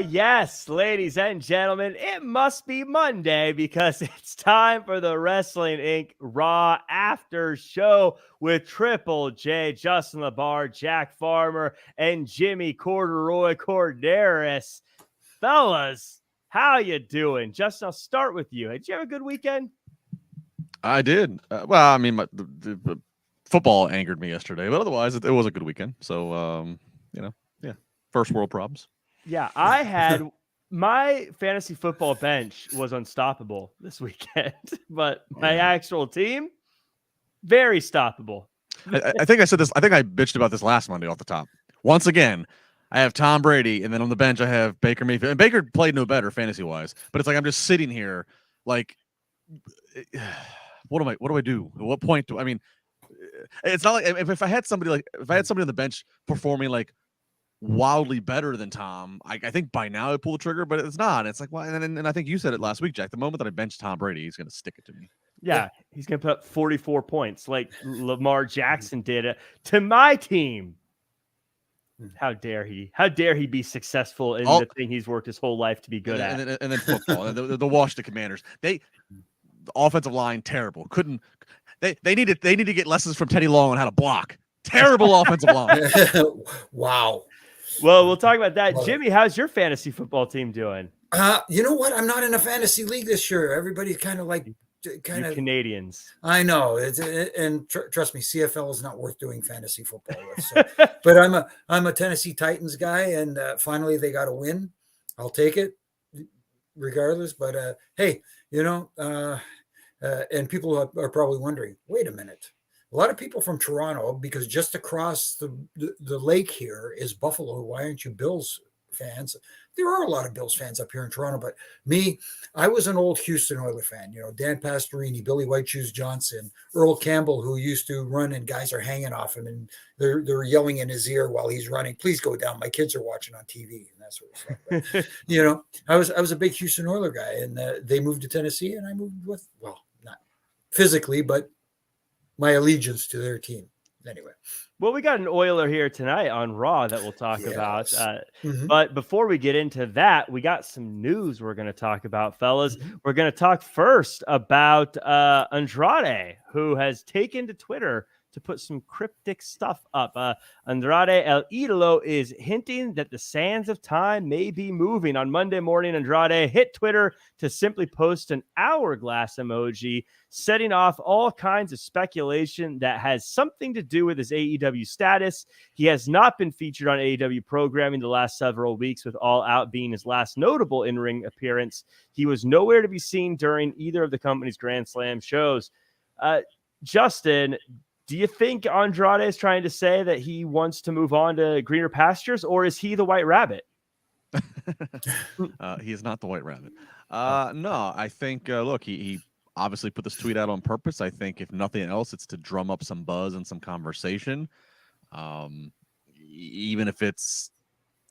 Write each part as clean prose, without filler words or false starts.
Yes, ladies and gentlemen, it must be Monday because it's time for the Wrestling Inc. Raw After Show with Triple J, Justin LaBar, Jack Farmer, and Jimmy Korderas. Fellas, how you doing? Justin, I'll start with you. Did you have a good weekend? I did. Well, I mean, the football angered me yesterday, but otherwise, it was a good weekend. So, first world problems. Yeah, I had my fantasy football bench was unstoppable this weekend, but my actual team, very stoppable. I think I said this. I think I bitched about this last Monday off the top. Once again, I have Tom Brady, and then on the bench I have Baker Mayfield. And Baker played no better fantasy wise, but it's like I'm just sitting here, like, what do I do? At what point do I mean? It's not like if I had somebody on the bench performing like wildly better than Tom, I think by now I'd pull the trigger, but it's not. It's like, well, and I think you said it last week, Jack. The moment that I bench Tom Brady, he's going to stick it to me. Yeah, he's going to put up 44 points like Lamar Jackson did to my team. How dare he? How dare he be successful in the thing he's worked his whole life to be good at? And then football. And the Washington Commanders. The offensive line, terrible. They need to get lessons from Teddy Long on how to block. Terrible offensive line. Wow. Well, we'll talk about that. Jimmy, how's your fantasy football team doing? You know what? I'm not in a fantasy league this year. Everybody's kind of Canadians. I know, trust me, CFL is not worth doing fantasy football with. So. But I'm a Tennessee Titans guy, and finally they got a win. I'll take it, regardless. But hey, and people are probably wondering, wait a minute. A lot of people from Toronto, because just across the lake here is Buffalo. Why aren't you Bills fans? There are a lot of Bills fans up here in Toronto, but me, I was an old Houston Oilers fan. Dan Pastorini, Billy White Shoes Johnson, Earl Campbell, who used to run and guys are hanging off him and they're yelling in his ear while he's running. Please go down. My kids are watching on TV and that sort of stuff. But, I was a big Houston Oilers guy, and they moved to Tennessee, and I moved with, well, not physically, but my allegiance to their team. Anyway. Well, we got an Oiler here tonight on Raw that we'll talk about. But before we get into that, we got some news we're going to talk about, fellas. We're going to talk first about Andrade, who has taken to Twitter to put some cryptic stuff up. Andrade El Idolo is hinting that the sands of time may be moving. On Monday morning, Andrade hit Twitter to simply post an hourglass emoji, setting off all kinds of speculation that has something to do with his AEW status. He has not been featured on AEW programming the last several weeks, with All Out being his last notable in-ring appearance. He was nowhere to be seen during either of the company's Grand Slam shows. Justin, do you think Andrade is trying to say that he wants to move on to greener pastures, or is he the White Rabbit? He is not the White Rabbit. No, I think, look, he obviously put this tweet out on purpose. I think if nothing else, it's to drum up some buzz and some conversation. Even if it's,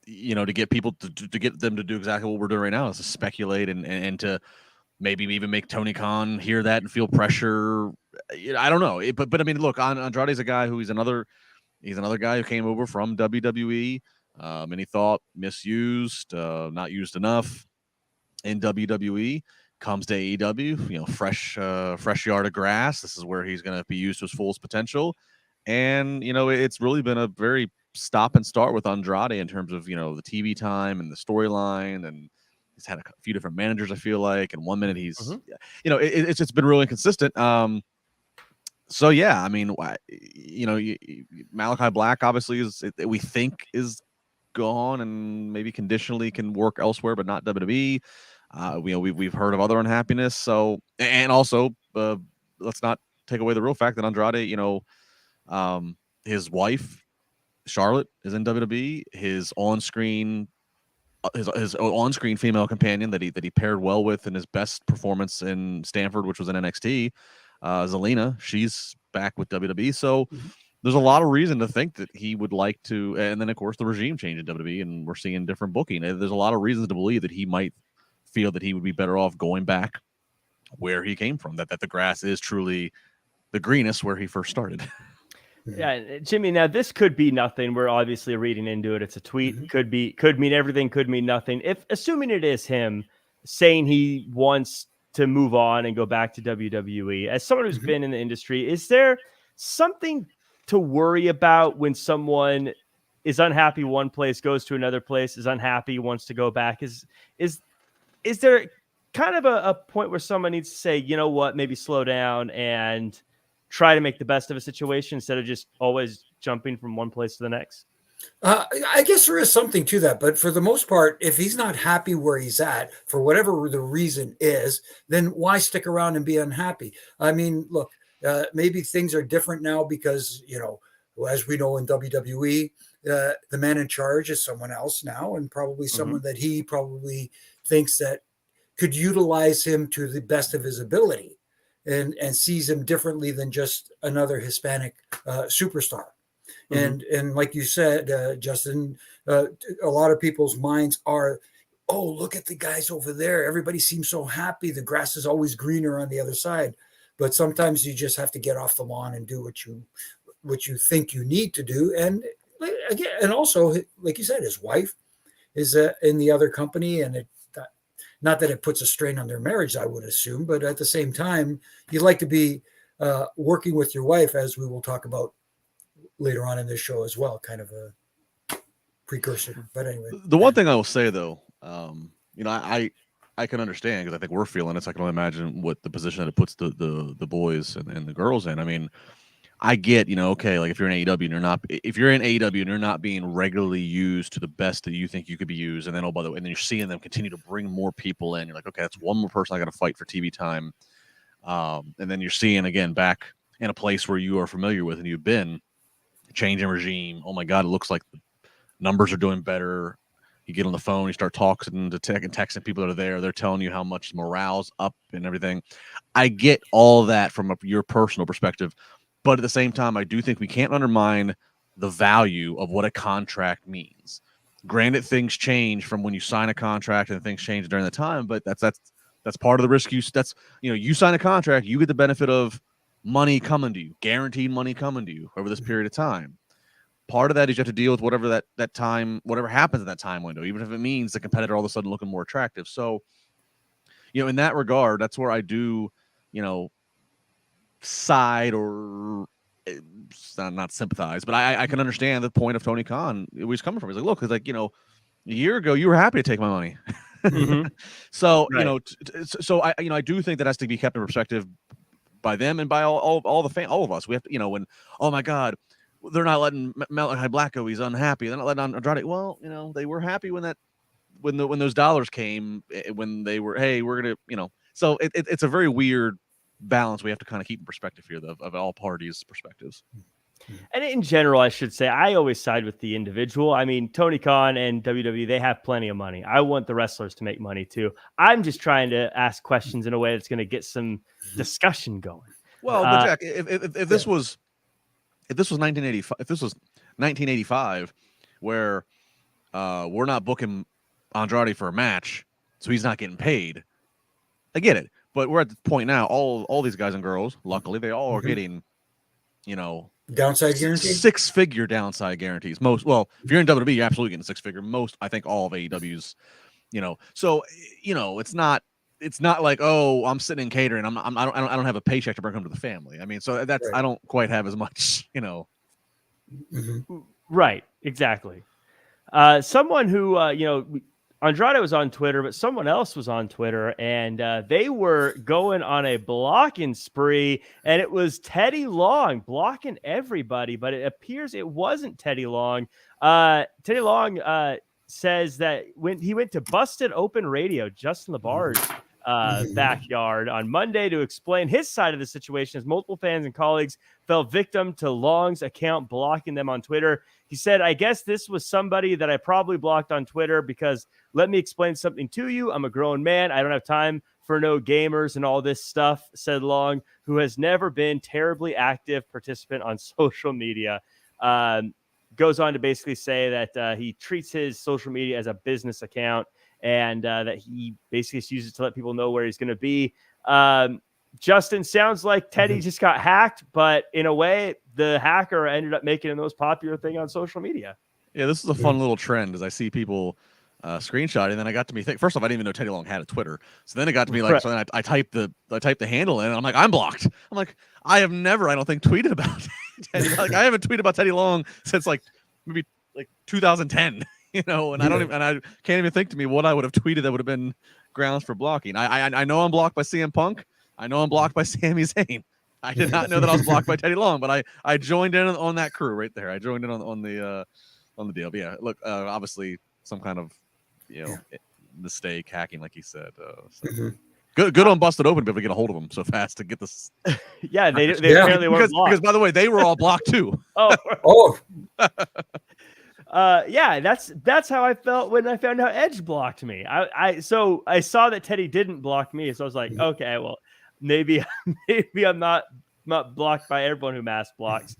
to get people to get them to do exactly what we're doing right now, is to speculate and to maybe even make Tony Khan hear that and feel pressure. I don't know. But I mean, look, Andrade's a guy who he's another guy who came over from WWE, and he thought misused, not used enough in WWE. Comes to AEW, fresh yard of grass. This is where he's going to be used to his fullest potential. And, it's really been a very stop and start with Andrade in terms of, the TV time and the storyline. And he's had a few different managers, I feel like. And 1 minute he's, it's just been really inconsistent. So, yeah, I mean, Malachi Black obviously we think is gone and maybe conditionally can work elsewhere, but not WWE. We've heard of other unhappiness. So, and also, let's not take away the real fact that Andrade, his wife Charlotte is in WWE. His on-screen female companion that he paired well with in his best performance in Stanford, which was in NXT, Zelina, she's back with WWE. So there's a lot of reason to think that he would like to. And then, of course, the regime change in WWE, and we're seeing different booking. There's a lot of reasons to believe that he might feel that he would be better off going back where he came from, that the grass is truly the greenest where he first started. Yeah, Jimmy, now this could be nothing. We're obviously reading into it. It's a tweet. Could mean everything, could mean nothing. If assuming it is him saying he wants to move on and go back to WWE, as someone who's been in the industry, is there something to worry about when someone is unhappy one place, goes to another place, is unhappy, wants to go back? Is there kind of a point where someone needs to say, you know what, maybe slow down and try to make the best of a situation instead of just always jumping from one place to the next? I guess there is something to that, but for the most part, if he's not happy where he's at, for whatever the reason is, then why stick around and be unhappy? I mean, look, maybe things are different now because, as we know in WWE, the man in charge is someone else now, and probably someone that he probably thinks that could utilize him to the best of his ability. And sees him differently than just another Hispanic superstar. And like you said, Justin, a lot of people's minds are, oh, look at the guys over there. Everybody seems so happy. The grass is always greener on the other side. But sometimes you just have to get off the lawn and do what you think you need to do. And again, and also, like you said, his wife is in the other company, and not that it puts a strain on their marriage, I would assume, but at the same time, you'd like to be working with your wife, as we will talk about later on in this show as well, kind of a precursor. But anyway. The one thing I will say, though, I can understand, because I think we're feeling it. So I can only imagine what the position that it puts the boys and the girls in. I mean, I get, okay, like if you're in AEW and you're not being regularly used to the best that you think you could be used, and then, oh, by the way, and then you're seeing them continue to bring more people in. You're like, okay, that's one more person I got to fight for TV time. And then you're seeing, again, back in a place where you are familiar with and you've been, changing regime. Oh my God, it looks like the numbers are doing better. You get on the phone, you start talking to tech and texting people that are there. They're telling you how much morale's up and everything. I get all that from your personal perspective. But at the same time, I do think we can't undermine the value of what a contract means. Granted, things change from when you sign a contract, and things change during the time, but that's part of the risk. You sign a contract, you get the benefit of money coming to you, guaranteed money coming to you over this period of time. Part of that is you have to deal with whatever that time, whatever happens in that time window, even if it means the competitor all of a sudden looking more attractive. So, in that regard, that's where I do, side or not sympathize, but I can understand the point of Tony Khan, where he's coming from. He's like, look, it's like, a year ago you were happy to take my money. So, right. So I do think that has to be kept in perspective by them and by all the all of us. We have to, when, oh my God, they're not letting Malachi Black go, he's unhappy. They're not letting Andrade. Well, they were happy when those dollars came, when they were, hey, we're gonna, so it's a very weird balance we have to kind of keep in perspective here of all parties' perspectives. And in general, I should say, I always side with the individual. I mean, Tony Khan and WWE, they have plenty of money. I want the wrestlers to make money too. I'm just trying to ask questions in a way that's going to get some discussion going. Well, but Jack, if this was 1985, where we're not booking Andrade for a match, so he's not getting paid, I get it. But we're at the point now, all these guys and girls, luckily, they all are getting, downside guarantees, 6-figure downside guarantees. Most, well, if you're in WWE, you're absolutely getting 6-figure. Most, I think, all of AEW's, So, it's not like, oh, I'm sitting in catering. I don't have a paycheck to bring home to the family. I mean, so that's right. I don't quite have as much, Right, exactly. Someone who, Andrade was on Twitter, but someone else was on Twitter, and they were going on a blocking spree, and it was Teddy Long blocking everybody, but it appears it wasn't Teddy Long. Teddy Long says that when he went to Busted Open Radio, Justin LaBar's backyard on Monday, to explain his side of the situation, as multiple fans and colleagues fell victim to Long's account blocking them on Twitter. He said, I guess this was somebody that I probably blocked on Twitter because let me explain something to you. I'm a grown man. I don't have time for no gamers and all this stuff, said Long, who has never been terribly active participant on social media. Goes on to basically say that he treats his social media as a business account, and that he basically just uses it to let people know where he's going to be. Justin, sounds like Teddy just got hacked, but in a way, the hacker ended up making it the most popular thing on social media. Yeah, this is a fun little trend as I see people screenshot, and then I got to me think. First off, I didn't even know Teddy Long had a Twitter, so then it got to me like, so then I typed the handle in, and I'm like, I'm blocked. I'm like, I have never, I don't think, tweeted about Teddy. Like, I haven't tweeted about Teddy Long since like maybe like 2010, you know, and I can't even think to me what I would have tweeted that would have been grounds for blocking. I know I'm blocked by CM Punk. I know I'm blocked by Sami Zayn. I did not know that I was blocked by Teddy Long, but I joined in on that crew right there. I joined in on the deal. But yeah, look, obviously some kind of mistake, hacking, like he said. Good on Busted Open to be able to get a hold of them so fast to get this. Yeah, they apparently weren't blocked. Because by the way, they were all blocked too. Yeah, that's how I felt when I found out Edge blocked me. I saw that Teddy didn't block me, so I was like, okay, well, maybe I'm not blocked by everyone who mass blocks.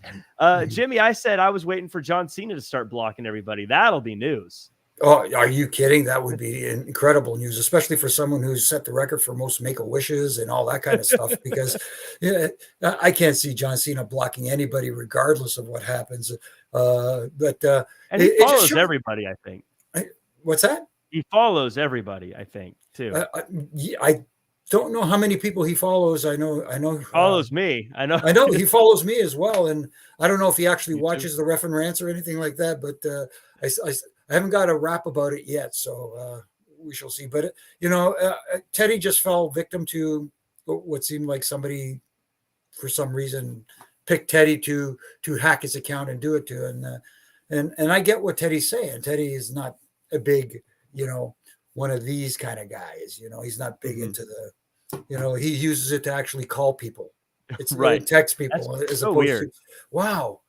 Jimmy, I said I was waiting for John Cena to start blocking everybody. That'll be news. Oh, are you kidding? That would be incredible news, especially for someone who's set the record for most Make-A-Wishes and all that kind of stuff. Because I can't see John Cena blocking anybody, regardless of what happens. And he follows everybody, I think. What's that? He follows everybody, I think, too. I don't know how many people he follows. I know. He follows me. I know he follows me as well, and I don't know if he actually watches the Ref and Rants or anything like that. But I haven't got a rap about it yet, so we shall see. But Teddy just fell victim to what seemed like somebody, for some reason, picked Teddy to hack his account and do it to. And I get what Teddy's saying. Teddy is not a big, one of these kind of guys. He's not big into the, he uses it to actually call people. It's right. Text people. That's as so opposed weird. To, wow.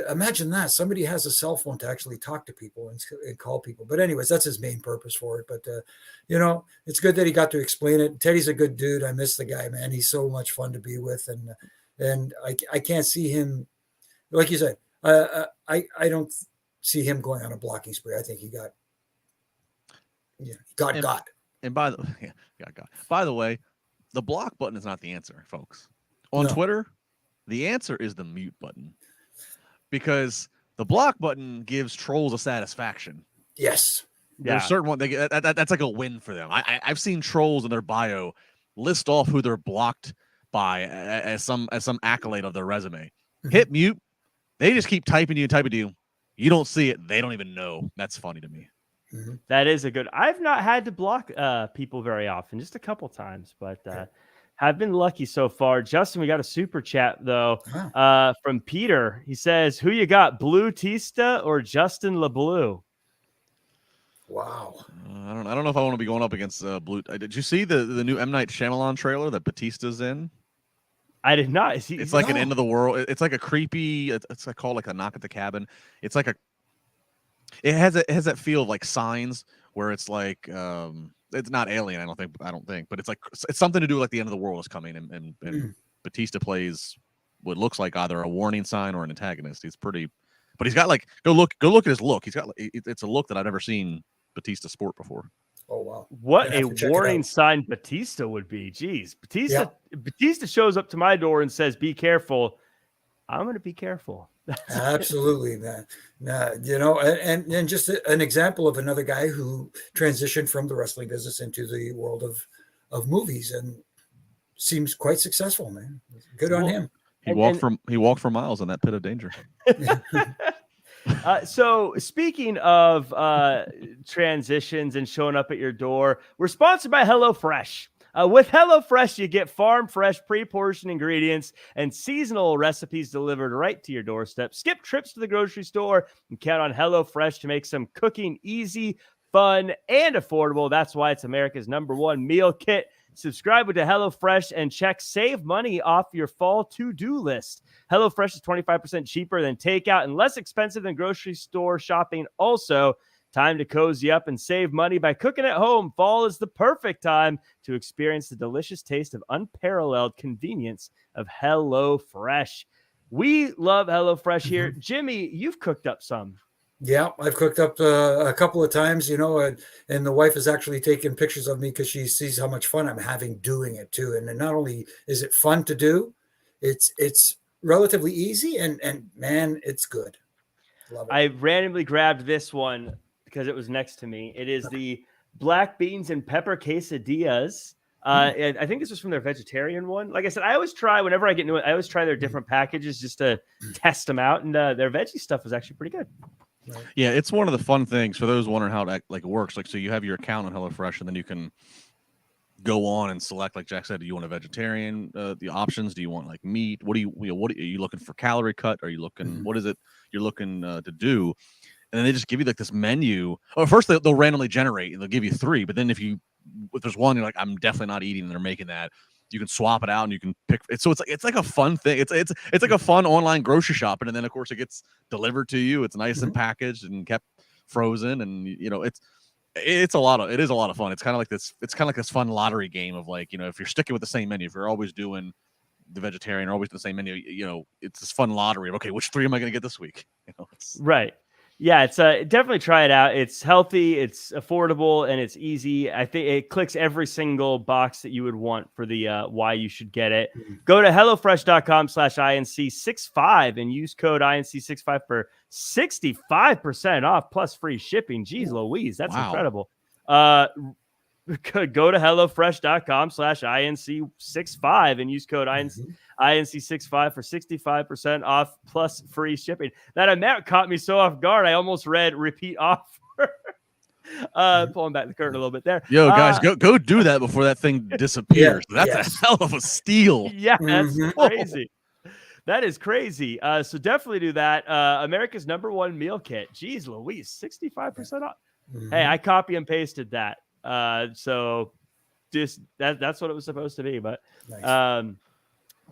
Imagine that somebody has a cell phone to actually talk to people and call people. But anyways, that's his main purpose for it. But, it's good that he got to explain it. Teddy's a good dude. I miss the guy, man. He's so much fun to be with. And I can't see him, like you said, I don't see him going on a blocking spree. I think he got got. And by the way, the block button is not the answer, folks. On Twitter, the answer is the mute button. Because the block button gives trolls a satisfaction. Yes. There's certain one that's like a win for them. I've seen trolls in their bio list off who they're blocked by as some accolade of their resume. Mm-hmm. Hit mute. They just keep typing you. You don't see it. They don't even know. That's funny to me. Mm-hmm. That is a good. I've not had to block people very often, just a couple times, but have been lucky so far. Justin, we got a super chat though from Peter. He says, "Who you got, Blue Tista or Justin LaBlue?" Wow. I don't know if I want to be going up against Blue. Did you see the new M. Night Shyamalan trailer that Batista's in? I did not. It's like an end of the world. It's like a creepy. It's called like a Knock at the Cabin. It's like it has that feel of like Signs, where it's like it's not Alien. I don't think, but it's like it's something to do like the end of the world is coming, and Batista plays what looks like either a warning sign or an antagonist. He's pretty, but he's got like go look at his look. He's got it's a look that I've never seen Batista sport before. Oh wow! What a warning sign Batista would be. Jeez, Batista shows up to my door and says, "Be careful." I'm going to be careful. Absolutely, man. And just an example of another guy who transitioned from the wrestling business into the world of movies and seems quite successful, man. Good on him. He walked for miles in that pit of danger. So speaking of transitions and showing up at your door, we're sponsored by HelloFresh. With HelloFresh, you get farm fresh, pre-portioned ingredients and seasonal recipes delivered right to your doorstep. Skip trips to the grocery store and count on HelloFresh to make some cooking easy, fun, and affordable. That's why it's America's #1 meal kit. Subscribe to HelloFresh and check Save Money off your fall to-do list. HelloFresh is 25% cheaper than takeout and less expensive than grocery store shopping. Also, time to cozy up and save money by cooking at home. Fall is the perfect time to experience the delicious taste of unparalleled convenience of HelloFresh. We love HelloFresh here. Jimmy, you've cooked up some. Yeah, I've cooked up a couple of times, and the wife has actually taken pictures of me because she sees how much fun I'm having doing it too. And not only is it fun to do, it's relatively easy, and man, it's good. Love it. I randomly grabbed this one because it was next to me. It is the black beans and pepper quesadillas. And I think this was from their vegetarian one. Like I said, I always try whenever I get into it. I always try their different packages just to test them out, and their veggie stuff was actually pretty good. Yeah, it's one of the fun things for those wondering how it works. Like, so you have your account on HelloFresh, and then you can go on and select, like Jack said, do you want a vegetarian? The options. Do you want like meat? What are you looking for? Calorie cut? Are you looking? What is it you're looking to do? And then they just give you like this menu. Oh, first they'll randomly generate and they'll give you 3. But then if there's one you're like, I'm definitely not eating, and they're making that, you can swap it out and you can pick it. So it's like a fun thing. It's like a fun online grocery shopping, and then of course it gets delivered to you. It's nice and packaged and kept frozen, and it is a lot of fun. It's kind of like this fun lottery game of like, if you're sticking with the same menu, if you're always doing the vegetarian or always the same menu, it's this fun lottery of, okay, which 3 am I going to get this week? Right. Yeah, it's definitely try it out. It's healthy, it's affordable, and it's easy. I think it clicks every single box that you would want for the why you should get it. Go to hellofresh.com/INC65 and use code INC65 for 65% off plus free shipping. Jeez Louise, that's incredible. Go to hellofresh.com/INC65 and use code INC65 for 65% off plus free shipping. That amount caught me so off guard. I almost read repeat offer. Pulling back the curtain a little bit there. Yo, guys, go do that before that thing disappears. That's a hell of a steal. Yeah, that's crazy. That is crazy. So definitely do that. America's #1 meal kit. Jeez Louise, 65% off. Hey, I copy and pasted that. So just that's what it was supposed to be. But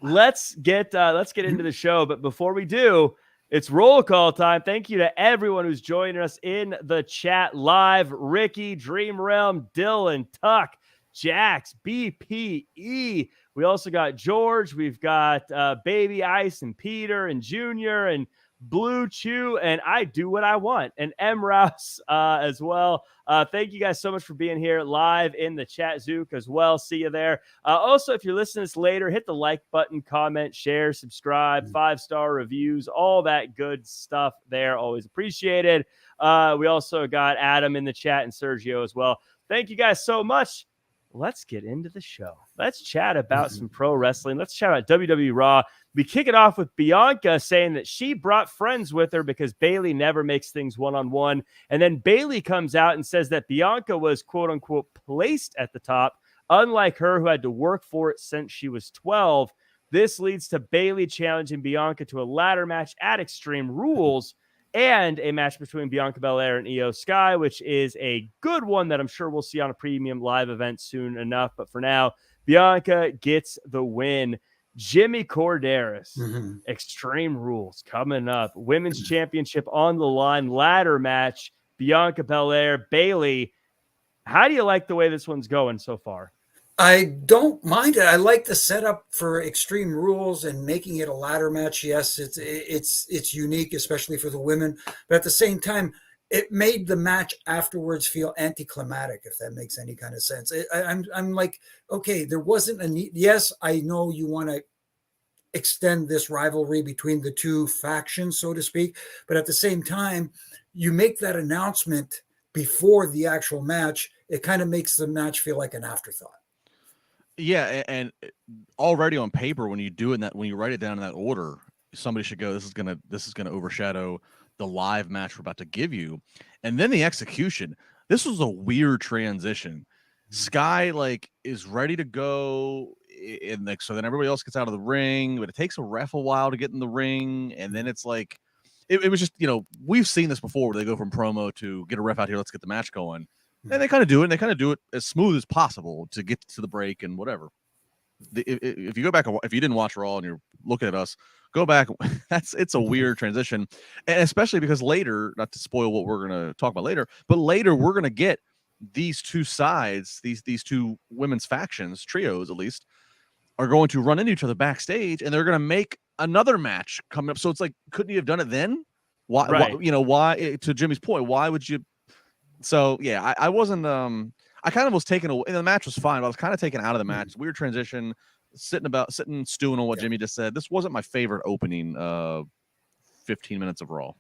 let's get into the show. But before we do, it's roll call time. Thank you to everyone who's joining us in the chat live. Ricky, Dream Realm, Dylan, Tuck, Jax, BPE. We also got George. We've got Baby Ice and Peter and Junior and Blue Chew, and I Do What I Want, and M Rouse as well. Thank you guys so much for being here live in the chat, Zook, as well. See you there. Also, if you're listening to this later, hit the like button, comment, share, subscribe, 5-star reviews, all that good stuff there. Always appreciated. We also got Adam in the chat and Sergio as well. Thank you guys so much. Let's get into the show. Let's chat about some pro wrestling. Let's chat about WWE Raw. We kick it off with Bianca saying that she brought friends with her because Bayley never makes things one-on-one. And then Bayley comes out and says that Bianca was, quote-unquote, placed at the top, unlike her who had to work for it since she was 12. This leads to Bayley challenging Bianca to a ladder match at Extreme Rules and a match between Bianca Belair and Io Sky, which is a good one that I'm sure we'll see on a premium live event soon enough. But for now, Bianca gets the win. Jimmy Korderas, Extreme Rules coming up. Women's Championship on the line, ladder match, Bianca Belair, Bayley. How do you like the way this one's going so far? I don't mind it. I like the setup for Extreme Rules and making it a ladder match. Yes, it's unique, especially for the women. But at the same time, it made the match afterwards feel anticlimactic, if that makes any kind of sense. I'm like, okay, there wasn't a need. Yes, I know you want to extend this rivalry between the two factions, so to speak. But at the same time, you make that announcement before the actual match. It kind of makes the match feel like an afterthought. Yeah, and already on paper, when you do it when you write it down in that order, somebody should go, this is gonna overshadow the live match we're about to give you. And then the execution. This was a weird transition. Sky is ready to go, and so then everybody else gets out of the ring, but it takes a ref a while to get in the ring, and then it's like it was just, we've seen this before where they go from promo to get a ref out here, let's get the match going. And they kind of do it, and they kind of do it as smooth as possible to get to the break and whatever. If you go back, if you didn't watch Raw and you're looking at us, go back. It's a weird transition, and especially because later, not to spoil what we're going to talk about later, but later we're going to get these two sides, these two women's factions, trios at least, are going to run into each other backstage, and they're going to make another match coming up. So it's like, couldn't you have done it then? Why? Right. Why? To Jimmy's point, why would you? So yeah, I wasn't. I kind of was taken away. And the match was fine, but I was kind of taken out of the match. Weird transition. sitting stewing on what Jimmy just said. This wasn't my favorite opening 15 minutes of Raw.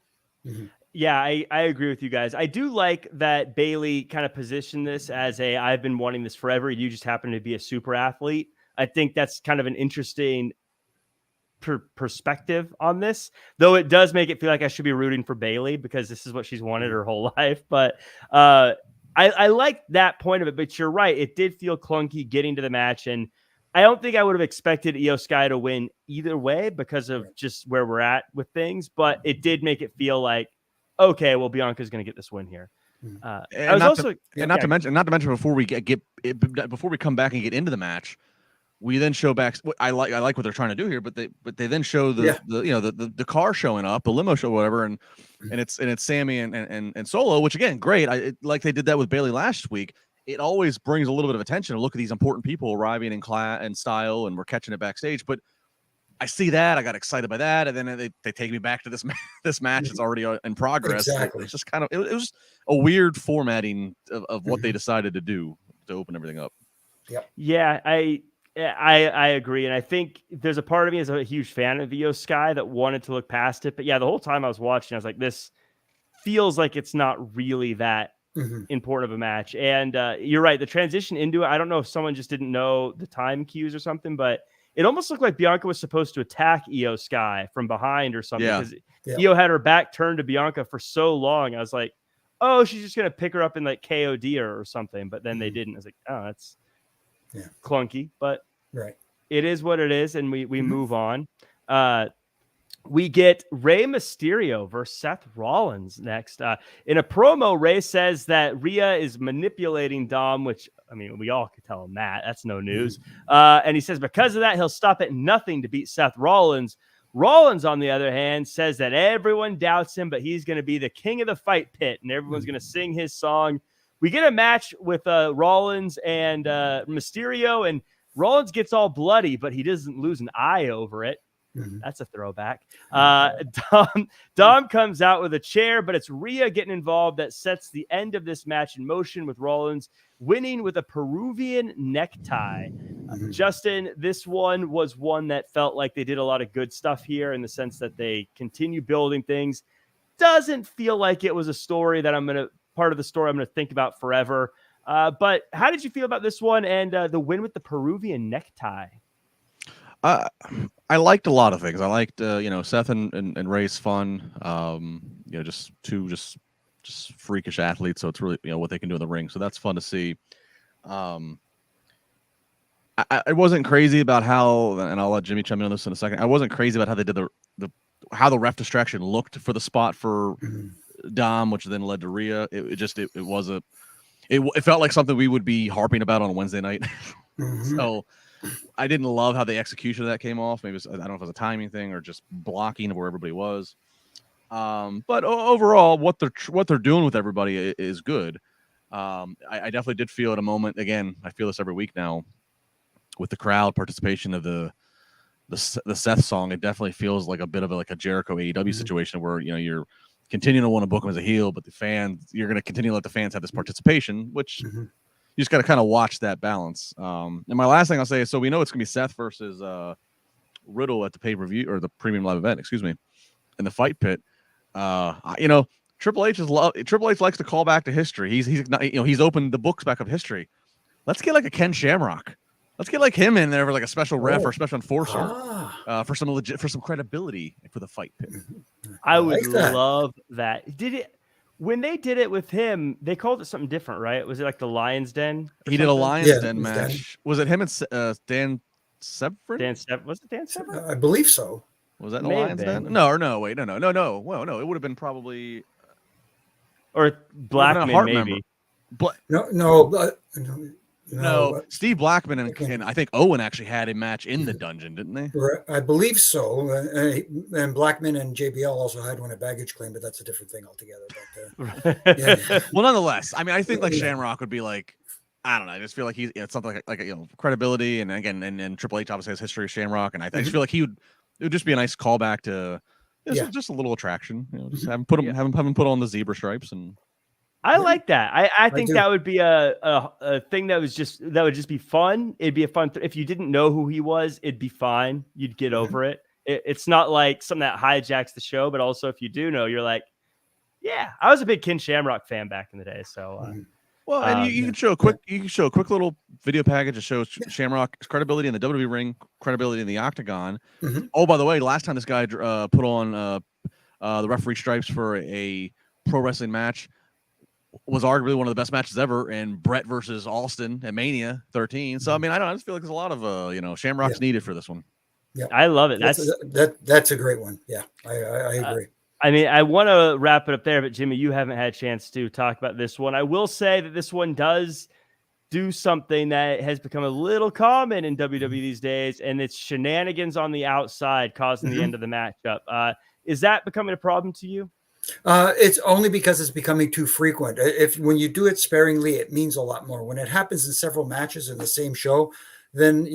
Mm-hmm. Yeah, I agree with you guys. I do like that Bayley kind of positioned this as I've been wanting this forever. You just happen to be a super athlete. I think that's kind of an interesting perspective on this, though it does make it feel like I should be rooting for Bayley because this is what she's wanted her whole life. But I like that point of it. But you're right. It did feel clunky getting to the match. And I don't think I would have expected Io Sky to win either way because of just where we're at with things. But it did make it feel like, okay, well, Bianca's going to get this win here. Not to mention before we before we come back and get into the match, we then show back. I like what they're trying to do here, but they then show the car showing up, the limo show, whatever, and it's Sammy and Solo, which again, great. Like they did that with Bayley last week. It always brings a little bit of attention to look at these important people arriving in class and style, and we're catching it backstage. But I see that, I got excited by that, and then they take me back to this match that's already in progress. Exactly. It's just kind of it was a weird formatting of what they decided to do to open everything up. Yep. Yeah, I agree, and I think there's a part of me as a huge fan of Io Sky that wanted to look past it. But yeah, the whole time I was watching, I was like, this feels like it's not really that important of a match. And you're right, the transition into it, I don't know if someone just didn't know the time cues or something, but it almost looked like Bianca was supposed to attack Io Sky from behind or something. Because Io had her back turned to Bianca for so long. I was like, oh, she's just going to pick her up and like KOD her or something. But then they didn't. I was like, oh, that's clunky. But it is what it is. And we move on. We get Rey Mysterio versus Seth Rollins next. In a promo, Rey says that Rhea is manipulating Dom, which, I mean, we all could tell him that. That's no news. And he says because of that, he'll stop at nothing to beat Seth Rollins. Rollins, on the other hand, says that everyone doubts him, but he's going to be the king of the fight pit, and everyone's going to sing his song. We get a match with Rollins and Mysterio, and Rollins gets all bloody, but he doesn't lose an eye over it. That's a throwback. Dom comes out with a chair, but it's Rhea getting involved that sets the end of this match in motion with Rollins winning with a Peruvian necktie. Justin, this one was one that felt like they did a lot of good stuff here in the sense that they continue building things. Doesn't feel like it was a story that part of the story I'm going to think about forever. But how did you feel about this one and the win with the Peruvian necktie? I liked a lot of things. I liked, Seth and Ray's fun. Just two just freakish athletes. So it's really, what they can do in the ring. So that's fun to see. I wasn't crazy about how, and I'll let Jimmy chime in on this in a second. I wasn't crazy about how they did how the ref distraction looked for the spot for Dom, which then led to Rhea. It felt like something we would be harping about on a Wednesday night. So I didn't love how the execution of that came off. Maybe I don't know if it was a timing thing or just blocking of where everybody was. But overall, what they're doing with everybody is good. I definitely did feel at a moment. Again, I feel this every week now with the crowd participation of the Seth song. It definitely feels like a bit of a Jericho AEW situation where you're continuing to want to book him as a heel, but you're going to continue to let the fans have this participation, which. You just got to kind of watch that balance. And my last thing I'll say is, so we know it's going to be Seth versus Riddle at the pay-per-view or the premium live event, in the fight pit. Triple H likes to call back to history. He's opened the books back of history. Let's get like a Ken Shamrock. Let's get like him in there for like a special ref or special enforcer for some credibility for the fight pit. I would love that. When they did it with him, they called it something different, right? Was it like the Lion's Den? He did a Lion's Den match. Was it him and Dan Severn? Was it Dan Severn? I believe so. Was that in the Lion's Den? No. Wait, no. Well, no, it would have been probably or Blackman, maybe. No, Steve Blackman and I think Owen actually had a match in the dungeon, didn't they? I believe so. And Blackman and JBL also had one at Baggage Claim, but that's a different thing altogether. But, Well, nonetheless, I mean, I think like Shamrock would be like, I don't know. I just feel like it's something like credibility, and again, and Triple H obviously has history of Shamrock, and I just feel like it would just be a nice callback to just a little attraction. Just have him put on the zebra stripes and. I like that. I think do. that would be a thing that would just be fun. It'd be a fun if you didn't know who he was, it'd be fine. You'd get over it. It's not like something that hijacks the show, but also if you do know, you're like, yeah, I was a big Ken Shamrock fan back in the day. So, well, and you can show a quick little video package that shows Shamrock's credibility in the WWE ring, credibility in the Octagon. Oh, by the way, last time this guy put on the referee stripes for a pro wrestling match was arguably one of the best matches ever, and Brett versus Austin at Mania 13. So I mean, I just feel like there's a lot of Shamrocks needed for this one. Yeah, I love it. That's a great one. Yeah, I agree. I mean, I want to wrap it up there, but Jimmy, you haven't had a chance to talk about this one. I will say that this one does do something that has become a little common in WWE these days, and it's shenanigans on the outside causing the end of the matchup. Is that becoming a problem to you? It's only because it's becoming too frequent. When you do it sparingly, it means a lot more. When it happens in several matches in the same show, then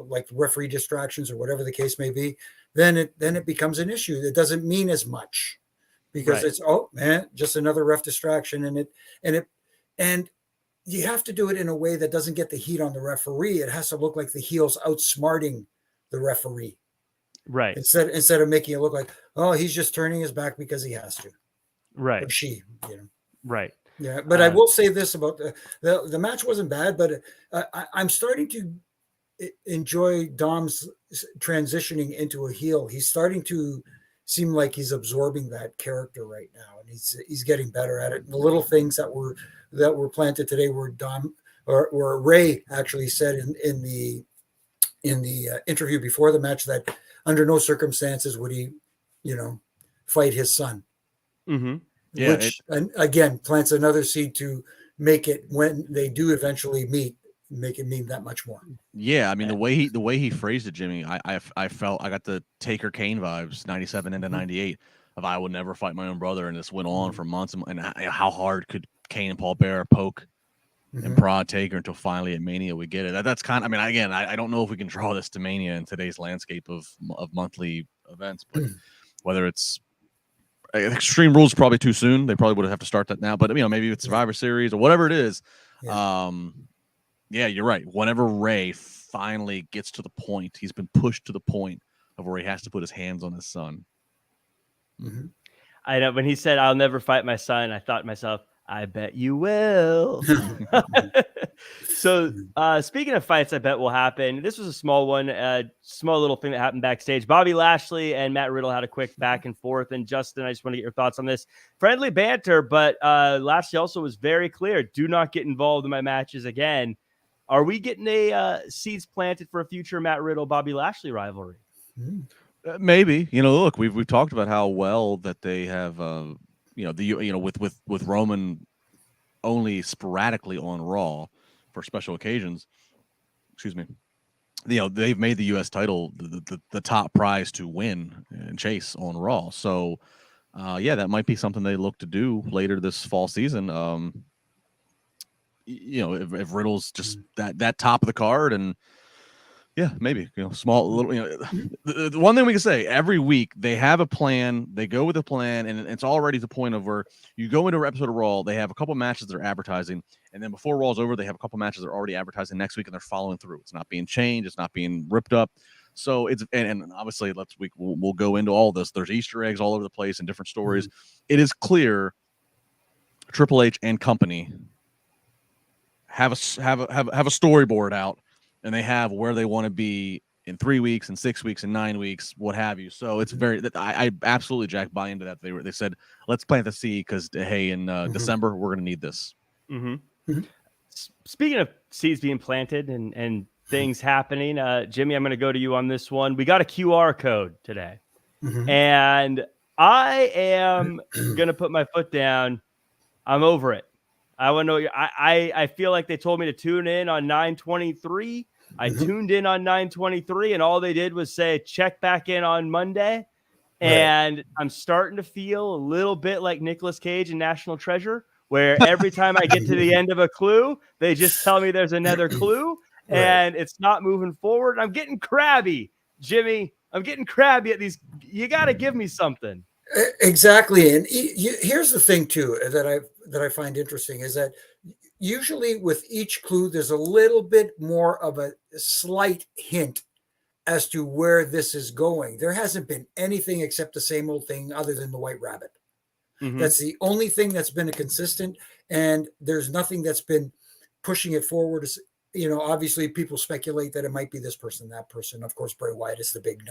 like referee distractions or whatever the case may be, then it becomes an issue. It doesn't mean as much because it's just another ref distraction, and you have to do it in a way that doesn't get the heat on the referee. It has to look like the heel's outsmarting the referee. Right. Instead of making it look like, oh, he's just turning his back because he has to. Right. Or she, Right. Yeah. But I will say this about the match wasn't bad, but I'm starting to enjoy Dom's transitioning into a heel. He's starting to seem like he's absorbing that character right now, and he's getting better at it. And the little things that were planted today were Dom or Ray actually said in the interview before the match that under no circumstances would he, fight his son. Mm-hmm. Yeah, which again plants another seed to make it, when they do eventually meet, make it mean that much more. Yeah, I mean the way he phrased it, Jimmy, I felt I got the Taker Kane vibes, 97 into 98 of I would never fight my own brother, and this went on for months. And how hard could Kane and Paul Bearer poke and prod Taker until finally at Mania we get it. That's kind of, I mean, again, I don't know if we can draw this to Mania in today's landscape of monthly events, but whether it's Extreme Rules, probably too soon. They probably would have to start that now, but maybe it's Survivor Series or whatever it is. Yeah, you're right. Whenever Ray finally gets to the point, he's been pushed to the point of where he has to put his hands on his son. I know when he said, "I'll never fight my son," I thought to myself, I bet you will. So speaking of fights I bet will happen, this was a small one, small little thing that happened backstage. Bobby Lashley and Matt Riddle had a quick back and forth. And Justin, I just want to get your thoughts on this. Friendly banter, but Lashley also was very clear. Do not get involved in my matches again. Are we getting a seeds planted for a future Matt Riddle, Bobby Lashley rivalry? Maybe. Look, we've talked about how well that they have with Roman only sporadically on Raw for special occasions. Excuse me. They've made the U.S. title the top prize to win and chase on Raw. So, that might be something they look to do later this fall season. If Riddle's just that top of the card, and maybe small little. The one thing we can say, every week they have a plan. They go with a plan, and it's already the point of where you go into an episode of Raw. They have a couple matches they're advertising, and then before Raw's over, they have a couple matches they're already advertising next week, and they're following through. It's not being changed. It's not being ripped up. So it's and obviously we'll go into all this. There's Easter eggs all over the place and different stories. It is clear Triple H and company have a storyboard out, and they have where they want to be in 3 weeks and 6 weeks and 9 weeks, what have you. So it's I absolutely, Jack, buy into that. They said, let's plant the seed because, hey, in December, we're going to need this. Speaking of seeds being planted and things happening, Jimmy, I'm going to go to you on this one. We got a QR code today, and I am going to put my foot down. I'm over it. I want to know. I feel like they told me to tune in on 9/23. I tuned in on 9/23, and all they did was say check back in on Monday. And I'm starting to feel a little bit like Nicolas Cage in National Treasure, where every time I get to the end of a clue, they just tell me there's another clue, and it's not moving forward. I'm getting crabby, Jimmy. I'm getting crabby at these. You got to give me something. Exactly. And here's the thing too that I find interesting is that usually with each clue, there's a little bit more of a slight hint as to where this is going. There hasn't been anything except the same old thing other than the White Rabbit. Mm-hmm. That's the only thing that's been a consistent, and there's nothing that's been pushing it forward. Obviously people speculate that it might be this person, that person. Of course, Bray Wyatt is the big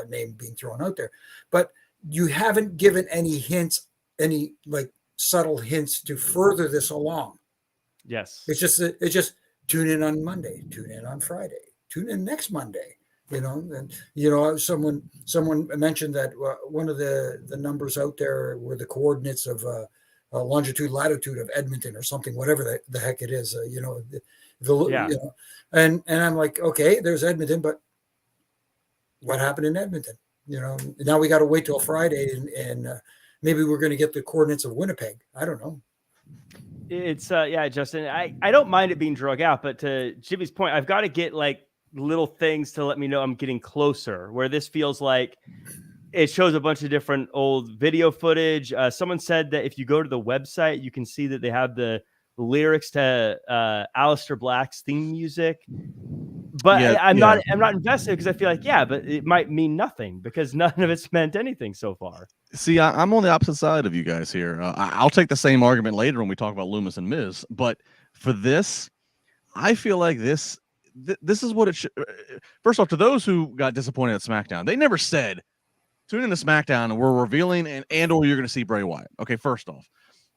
name being thrown out there, but you haven't given any hints, any like subtle hints to further this along. Yes. It's just tune in on Monday, tune in on Friday, tune in next Monday. Someone mentioned that one of the numbers out there were the coordinates of longitude, latitude of Edmonton or something, whatever the heck it is. And I'm like, okay, there's Edmonton, but what happened in Edmonton? Now we got to wait till Friday, and maybe we're going to get the coordinates of Winnipeg. I don't know. It's Justin, I don't mind it being drug out, but to Jimmy's point, I've got to get like little things to let me know I'm getting closer, where this feels like it shows a bunch of different old video footage. Someone said that if you go to the website, you can see that they have the lyrics to Aleister Black's theme music. But I'm not invested because I feel like, but it might mean nothing because none of it's meant anything so far. See, I'm on the opposite side of you guys here. I'll take the same argument later when we talk about Loomis and Miz. But for this, I feel like this is what it should. First off, to those who got disappointed at SmackDown, they never said, tune in to SmackDown and we're revealing and or you're going to see Bray Wyatt. Okay, first off,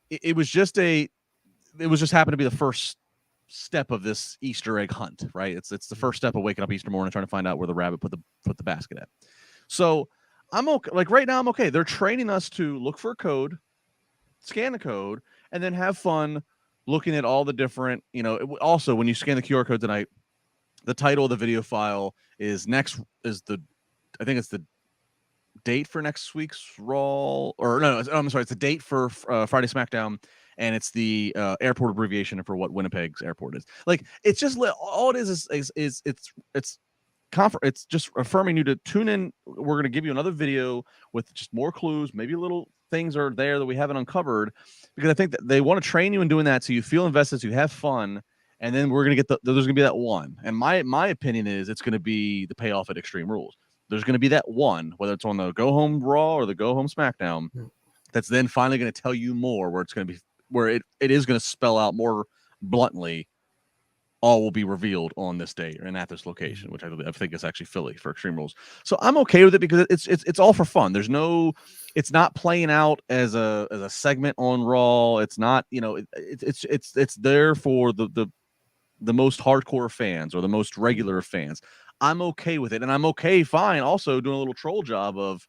it was just happened to be the first step of this Easter egg hunt, right? It's the first step of waking up Easter morning trying to find out where the rabbit put the basket at. So I'm okay. Like right now, I'm okay. They're training us to look for a code, scan the code, and then have fun looking at all the different, also when you scan the QR code tonight, the title of the video file is I think it's the date for next week's Raw, or no, I'm sorry, it's the date for Friday SmackDown, and it's the airport abbreviation for what Winnipeg's airport is. Like, it's just all it is it's just affirming you to tune in. We're going to give you another video with just more clues, maybe little things are there that we haven't uncovered, because I think that they want to train you in doing that so you feel invested, so you have fun. And then we're going to get there's going to be that one. And my opinion is it's going to be the payoff at Extreme Rules. There's going to be that one, whether it's on the Go Home Raw or the Go Home SmackDown, that's then finally going to tell you more, where it's going to be, where it is going to spell out more bluntly, all will be revealed on this day and at this location, which I think is actually Philly for Extreme Rules. So I'm okay with it because it's all for fun. It's not playing out as a segment on Raw. It's not, it's there for the most hardcore fans or the most regular fans. I'm okay with it. And I'm okay, fine, also doing a little troll job of,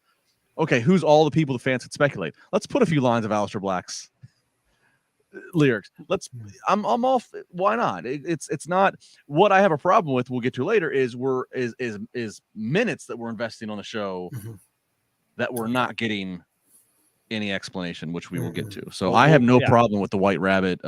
okay, who's all the people the fans could speculate? Let's put a few lines of Aleister Black's lyrics. I'm off. Why not? It's not what I have a problem with. We'll get to later is minutes that we're investing on the show that we're not getting any explanation, which we will get to. So I have no problem with the White Rabbit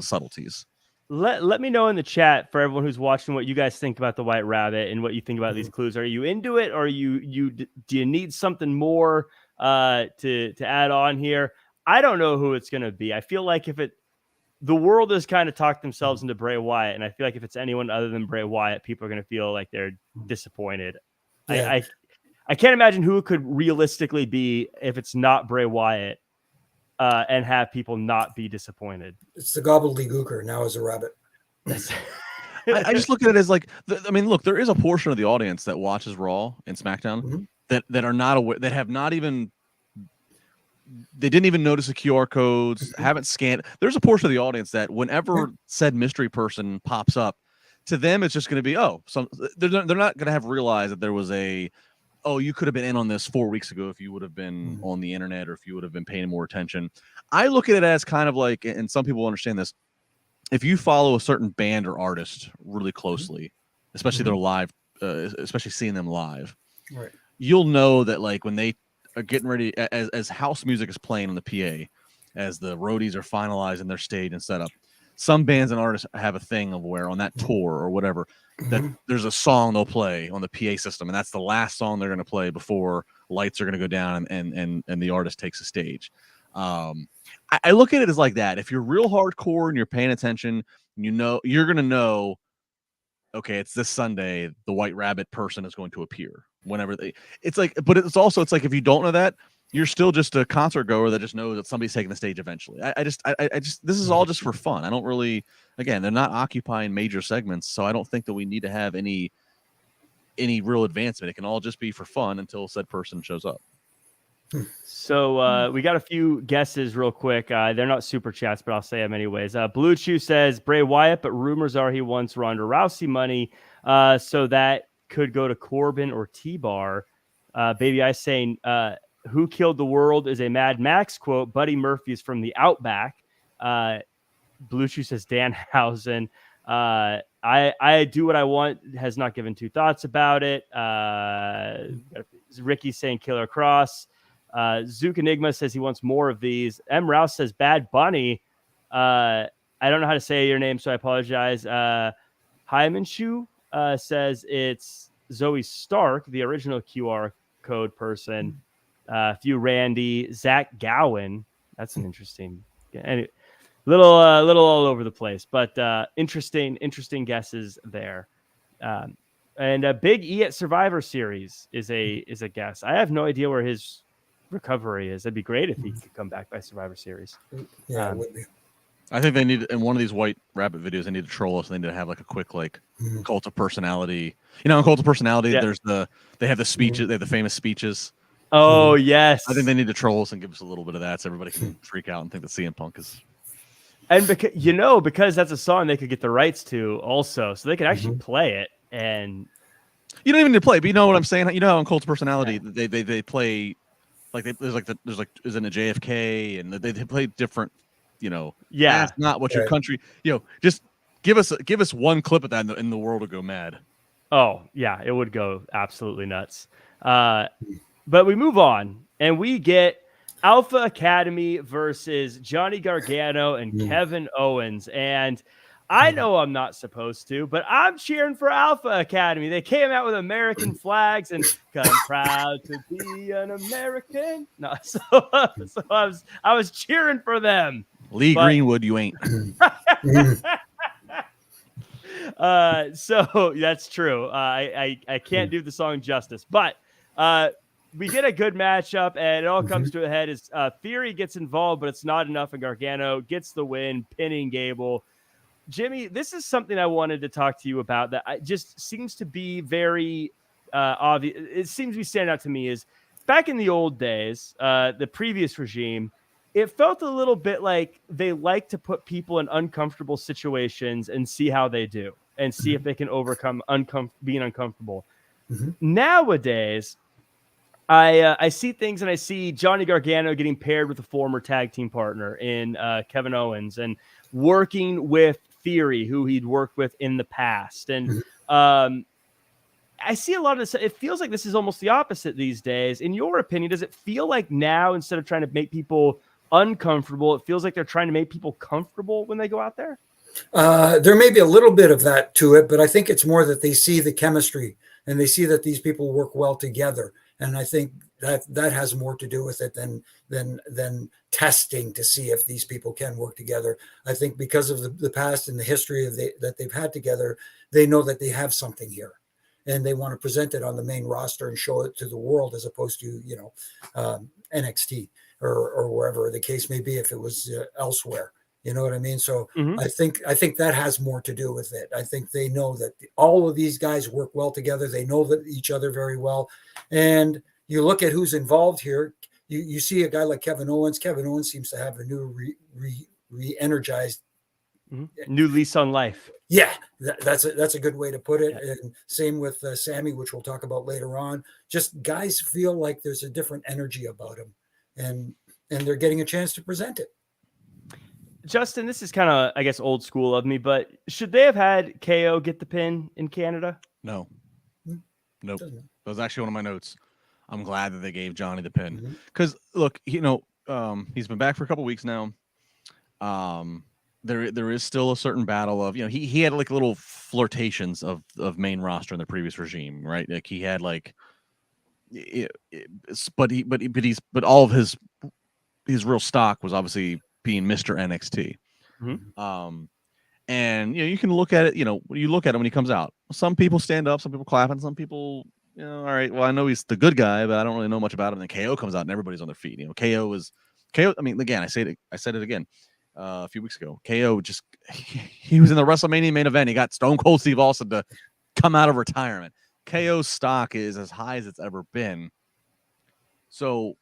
subtleties. Let me know in the chat, for everyone who's watching, what you guys think about the White Rabbit and what you think about these clues. Are you into it, or do you need something more to add on here? I don't know who it's going to be. I feel like the world has kind of talked themselves into Bray Wyatt, and I feel like if it's anyone other than Bray Wyatt, people are going to feel like they're disappointed. Yeah. I can't imagine who it could realistically be if it's not Bray Wyatt. And have people not be disappointed. It's the gobbledygooker now as a rabbit. I just look at it as like, look, there is a portion of the audience that watches Raw and SmackDown that are not aware, that have not even, they didn't even notice the QR codes, haven't scanned. There's a portion of the audience that whenever said mystery person pops up, to them it's just going to be, they're not going to have realized that there was you could have been in on this 4 weeks ago if you would have been on the internet or if you would have been paying more attention. I look at it as kind of like, and some people understand this, if you follow a certain band or artist really closely, especially their live, especially seeing them live, right, you'll know that like when they are getting ready, as house music is playing on the PA, as the roadies are finalizing their stage and setup, some bands and artists have a thing of where on that tour or whatever, that there's a song they'll play on the PA system, and that's the last song they're going to play before lights are going to go down and the artist takes the stage. I look at it as like that. If you're real hardcore and you're paying attention, you're going to know, okay, it's this Sunday, the White Rabbit person is going to appear whenever it's like, but it's like, if you don't know that, you're still just a concert goer that just knows that somebody's taking the stage eventually. I just, this is all just for fun. I don't really, again, they're not occupying major segments. So I don't think that we need to have any real advancement. It can all just be for fun until said person shows up. So we got a few guesses real quick. They're not super chats, but I'll say them anyways. Blue Chew says Bray Wyatt, but rumors are he wants Ronda Rousey money. So that could go to Corbin or T-Bar. Baby Ice saying, who killed the world is a Mad Max quote. Buddy Murphy is from the Outback. Blue Chew says Danhausen. I do what I want, has not given two thoughts about it. Ricky saying Killer Cross. Zook Enigma says he wants more of these. M. Rouse says Bad Bunny. I don't know how to say your name, so I apologize. Hymanshu says it's Zoe Stark, the original QR code person. A few Randy. Zach Gowen. That's an interesting. Anyway, little all over the place, but interesting guesses there. And a Big E at Survivor Series is a guess. I have no idea where his recovery is. That'd be great if he could come back by Survivor Series. Yeah, it would be. I think they need, in one of these White Rabbit videos, they need to troll us. They need to have like a quick cult of personality. In Cult of Personality, they have the speeches, they have the famous speeches. Oh yes. I think they need to troll us and give us a little bit of that so everybody can freak out and think that CM Punk is. And because that's a song they could get the rights to also, so they could actually play it. And you don't even need to play, but you know what I'm saying? You know how in Cult of Personality they play there's in a JFK and they play different, that's not what your country, just give us one clip of that and the world will go mad. Oh yeah, it would go absolutely nuts. But we move on and we get Alpha Academy versus Johnny Gargano and Kevin Owens. And I know I'm not supposed to, but I'm cheering for Alpha Academy. They came out with American flags and I'm proud to be an American. No, so I was cheering for them. Greenwood, you ain't. So that's true. I can't do the song justice, but we get a good matchup, and it all comes to a head as Theory gets involved, but it's not enough, and Gargano gets the win, pinning Gable. Jimmy, this is something I wanted to talk to you about that just seems to be very obvious. It seems to be standing out to me is back in the old days, the previous regime, it felt a little bit like they like to put people in uncomfortable situations and see how they do and see if they can overcome being uncomfortable. Nowadays, I see things and I see Johnny Gargano getting paired with a former tag team partner in Kevin Owens and working with Theory, who he'd worked with in the past. And I see a lot of this. It feels like this is almost the opposite these days. In your opinion, does it feel like now, instead of trying to make people uncomfortable, it feels like they're trying to make people comfortable when they go out there? There may be a little bit of that to it, but I think it's more that they see the chemistry and they see that these people work well together. And I think that has more to do with it than testing to see if these people can work together. I think because of the past and the history that they've had together, they know that they have something here, and they want to present it on the main roster and show it to the world, as opposed to NXT or wherever the case may be if it was elsewhere. You know what I mean? So I think that has more to do with it. I think they know that all of these guys work well together. They know that each other very well. And you look at who's involved here. You see a guy like Kevin Owens. Kevin Owens seems to have a new re-energized new lease on life. Yeah, that's a good way to put it. Yeah. And same with Sammy, which we'll talk about later on. Just guys feel like there's a different energy about them, and they're getting a chance to present it. Justin, this is kind of, I guess, old school of me, but should they have had KO get the pin in Canada? No. Nope. That was actually one of my notes. I'm glad that they gave Johnny the pin. Because, look, he's been back for a couple weeks now. There is still a certain battle of, he had like little flirtations of main roster in the previous regime, right? Like he had like but all of his real stock was obviously being Mr. NXT. Mm-hmm. And you can look at it. You look at him when he comes out. Some people stand up, some people clap, and some people, all right, well, I know he's the good guy, but I don't really know much about him. And then KO comes out, and everybody's on their feet. KO. I mean, again, I said it again a few weeks ago. KO he was in the WrestleMania main event. He got Stone Cold Steve Austin to come out of retirement. KO's stock is as high as it's ever been. So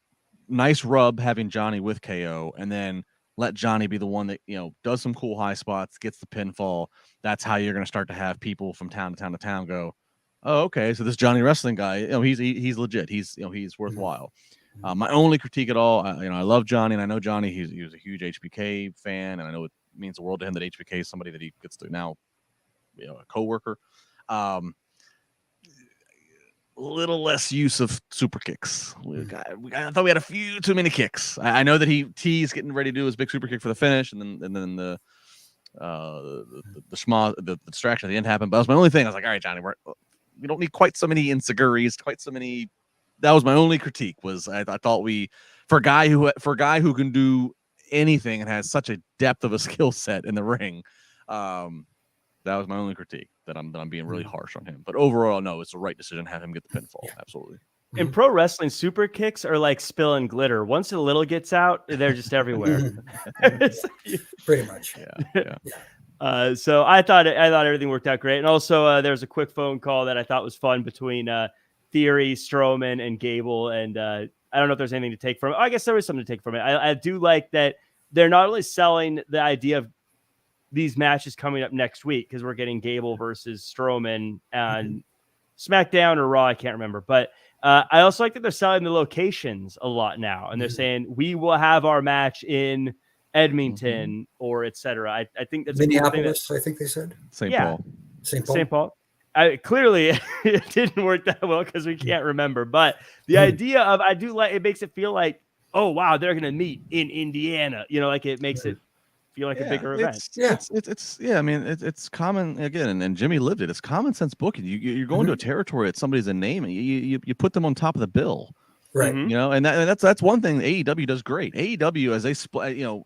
nice rub having Johnny with KO, and then let Johnny be the one that, does some cool high spots, gets the pinfall. That's how you're going to start to have people from town to town go, oh, okay, so this Johnny Wrestling guy, he's legit. He's worthwhile. My only critique at all, I love Johnny, and I know Johnny, he was a huge HBK fan, and I know it means the world to him that HBK is somebody that he gets to now, a coworker. Little less use of super kicks. I thought we had a few too many kicks. I know that he teased getting ready to do his big super kick for the finish, and then the distraction at the end happened. But that was my only thing. I was like, all right, Johnny, we don't need quite so many inseguries, quite so many. That was my only critique. Was I thought for a guy who can do anything and has such a depth of a skill set in the ring. That was my only critique, that I'm being really harsh on him. But overall, no, it's the right decision to have him get the pinfall. Yeah. Absolutely. In pro wrestling, super kicks are like spilling glitter. Once a little gets out, they're just everywhere. Pretty much. Yeah. So I thought everything worked out great. And also there was a quick phone call that I thought was fun between Theory, Strowman, and Gable. And I don't know if there's anything to take from it. I guess there was something to take from it. I do like that they're not only selling the idea of these matches coming up next week, because we're getting Gable versus Strowman on SmackDown or Raw, I can't remember. But I also like that they're selling the locations a lot now, and they're saying we will have our match in Edmonton or etc. I think that's Minneapolis. I think they said St. Paul. St. Paul. Clearly, it didn't work that well because we can't remember. But the idea of, I do like, it makes it feel like, oh wow, they're gonna meet in Indiana. Like it makes it feel like a bigger event. It's common again, and Jimmy lived it. It's common sense booking. You're going to a territory that somebody's a name, and you put them on top of the bill, right? And that's one thing AEW does great. AEW, as they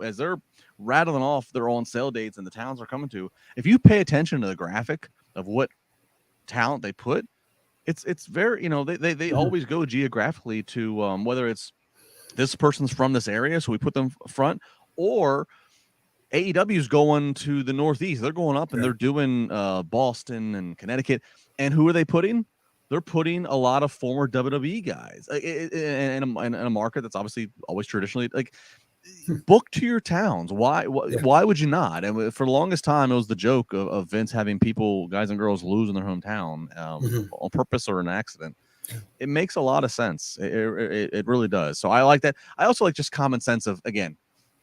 as they're rattling off their on sale dates and the towns are coming to, if you pay attention to the graphic of what talent they put, it's very they always go geographically to whether it's this person's from this area, so we put them front, or AEW is going to the Northeast. They're going up and they're doing Boston and Connecticut. And who are they putting? They're putting a lot of former WWE guys in a market that's obviously always traditionally like book to your towns. Why would you not? And for the longest time, it was the joke of Vince having people, guys and girls, lose in their hometown on purpose or an accident. It makes a lot of sense. It really does. So I like that. I also like just common sense of, again,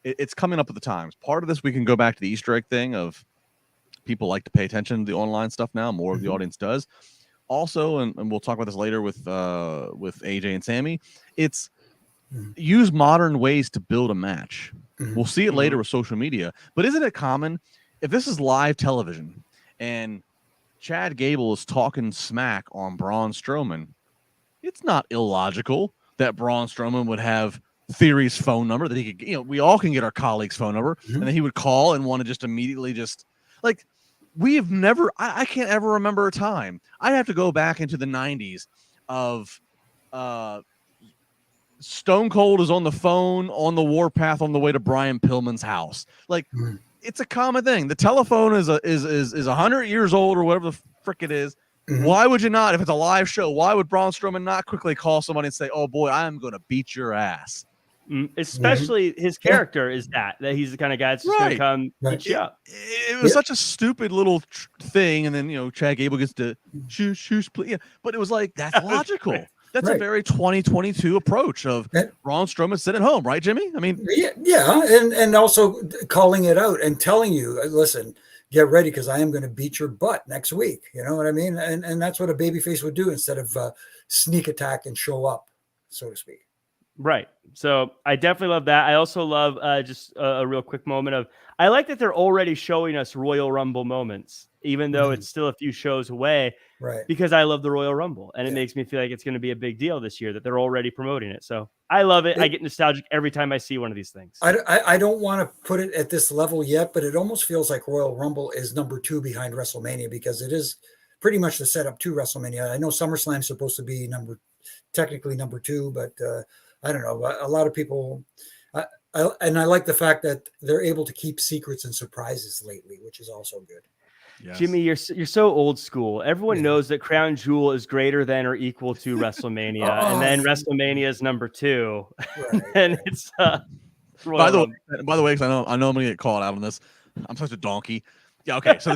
it's coming up with the times. Part of this, we can go back to the Easter egg thing of people like to pay attention to the online stuff now. More of the audience does. Also, and we'll talk about this later with AJ and Sammy, it's use modern ways to build a match. We'll see it later with social media. But isn't it common, if this is live television and Chad Gable is talking smack on Braun Strowman, it's not illogical that Braun Strowman would have Theory's phone number, that he could, we all can get our colleague's phone number, and then he would call and want to just immediately like, we have never, I can't ever remember a time. I'd have to go back into the 90s of Stone Cold is on the phone on the warpath on the way to Brian Pillman's house. Like, it's a common thing. The telephone is 100 years old or whatever the frick it is. Why would you not, if it's a live show, why would Braun Strowman not quickly call somebody and say, oh boy, I am going to beat your ass? Especially his character is that he's the kind of guy that's just going to come beat you up. It was such a stupid little thing. And then, Chad Gable gets to shoot, but it was like, that's logical. That's a very 2022 approach of Braun Strowman sitting at home, right, Jimmy? I mean, and also calling it out and telling you, listen, get ready because I am going to beat your butt next week. You know what I mean? And that's what a babyface would do instead of sneak attack and show up, so to speak. Right. So I definitely love that. I also love just a real quick moment of, I like that they're already showing us Royal Rumble moments, even though it's still a few shows away, Right. because I love the Royal Rumble and it makes me feel like it's going to be a big deal this year that they're already promoting it. So I love it. I get nostalgic every time I see one of these things. I don't want to put it at this level yet, but it almost feels like Royal Rumble is number 2 behind WrestleMania, because it is pretty much the setup to WrestleMania. I know SummerSlam's supposed to be technically number 2, but I don't know. A lot of people, and I like the fact that they're able to keep secrets and surprises lately, which is also good. Yes. Jimmy, you're so old school. Everyone knows that Crown Jewel is greater than or equal to WrestleMania, and then WrestleMania is number 2, and it's by the way, because I know I'm gonna get called out on this. I'm such a donkey. Yeah, okay. So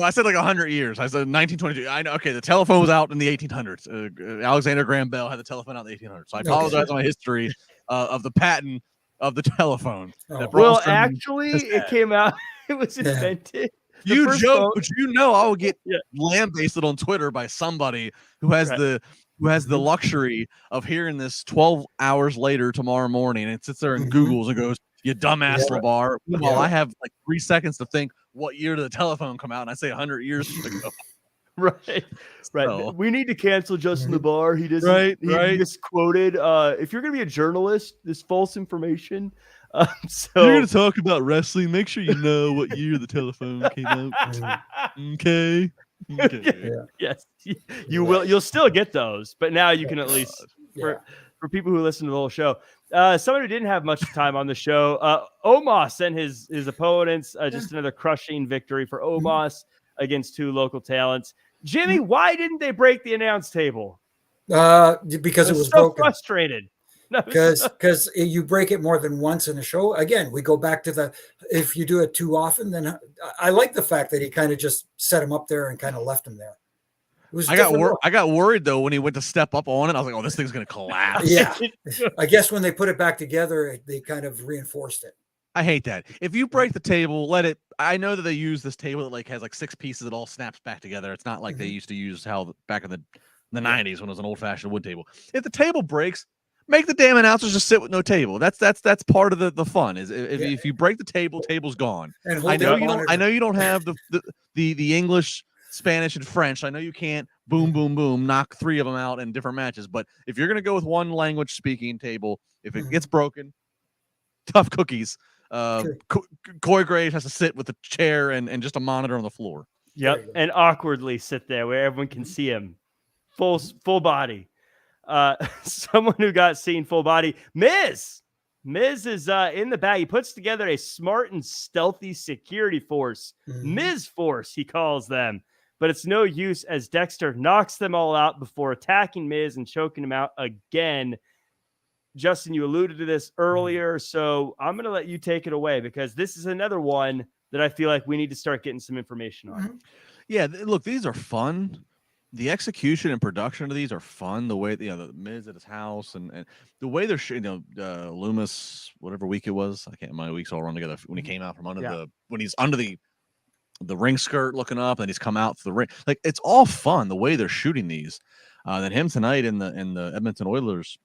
I said like 100 years. I said 1922. I know. Okay, the telephone was out in the 1800s. Alexander Graham Bell had the telephone out in the 1800s. So I apologize on my history of the patent of the telephone. Well, actually, it came out. It was invented. You joke, but you know I will get lambasted on Twitter by somebody who has the luxury of hearing this 12 hours later tomorrow morning and sits there and Googles and goes, "You dumbass LaBar." Well, I have like 3 seconds to think, what year did the telephone come out? And I say 100 years ago. Right. So, we need to cancel Justin LaBar. He doesn't. He misquoted. If you're going to be a journalist, this false information. So you're going to talk about wrestling. Make sure you know what year the telephone came out. Okay. Yes, you will. You'll still get those, but now you can at least for people who listen to the whole show. Someone who didn't have much time on the show, Omos and his opponents. Just another crushing victory for Omos against 2 local talents. Jimmy, why didn't they break the announce table? Because it was so broken. Frustrated. Because you break it more than once in a show. Again, we go back to if you do it too often, then I like the fact that he kind of just set him up there and kind of left him there. I got worried though when he went to step up on it. I was like, "Oh, this thing's gonna collapse." Yeah, I guess when they put it back together, they kind of reinforced it. I hate that. If you break the table, let it. I know that they use this table that has 6 pieces that all snaps back together. It's not like they used to use back in the 90s when it was an old-fashioned wood table. If the table breaks, make the damn announcers just sit with no table. That's part of the fun. Is if you break the table, table's gone. And I know you don't have the English, Spanish, and French. I know you can't boom boom boom knock 3 of them out in different matches. But if you're gonna go with one language speaking table, if it gets broken, tough cookies. Corey Graves has to sit with a chair and just a monitor on the floor. Yep, and awkwardly sit there where everyone can see him, full body. Someone who got seen full body, Miz is in the bag. He puts together a smart and stealthy security force, Miz Force, he calls them, but it's no use as Dexter knocks them all out before attacking Miz and choking him out again. Justin, you alluded to this earlier, so I'm going to let you take it away because this is another one that I feel like we need to start getting some information on. Yeah, look, these are fun. The execution and production of these are fun. The way the Miz at his house and the way they're Loomis, whatever week it was, I can't. My weeks all run together. When he came out from under when he's under the ring skirt looking up, and he's come out to the ring, like it's all fun. The way they're shooting these, then him tonight in the Edmonton Oilers,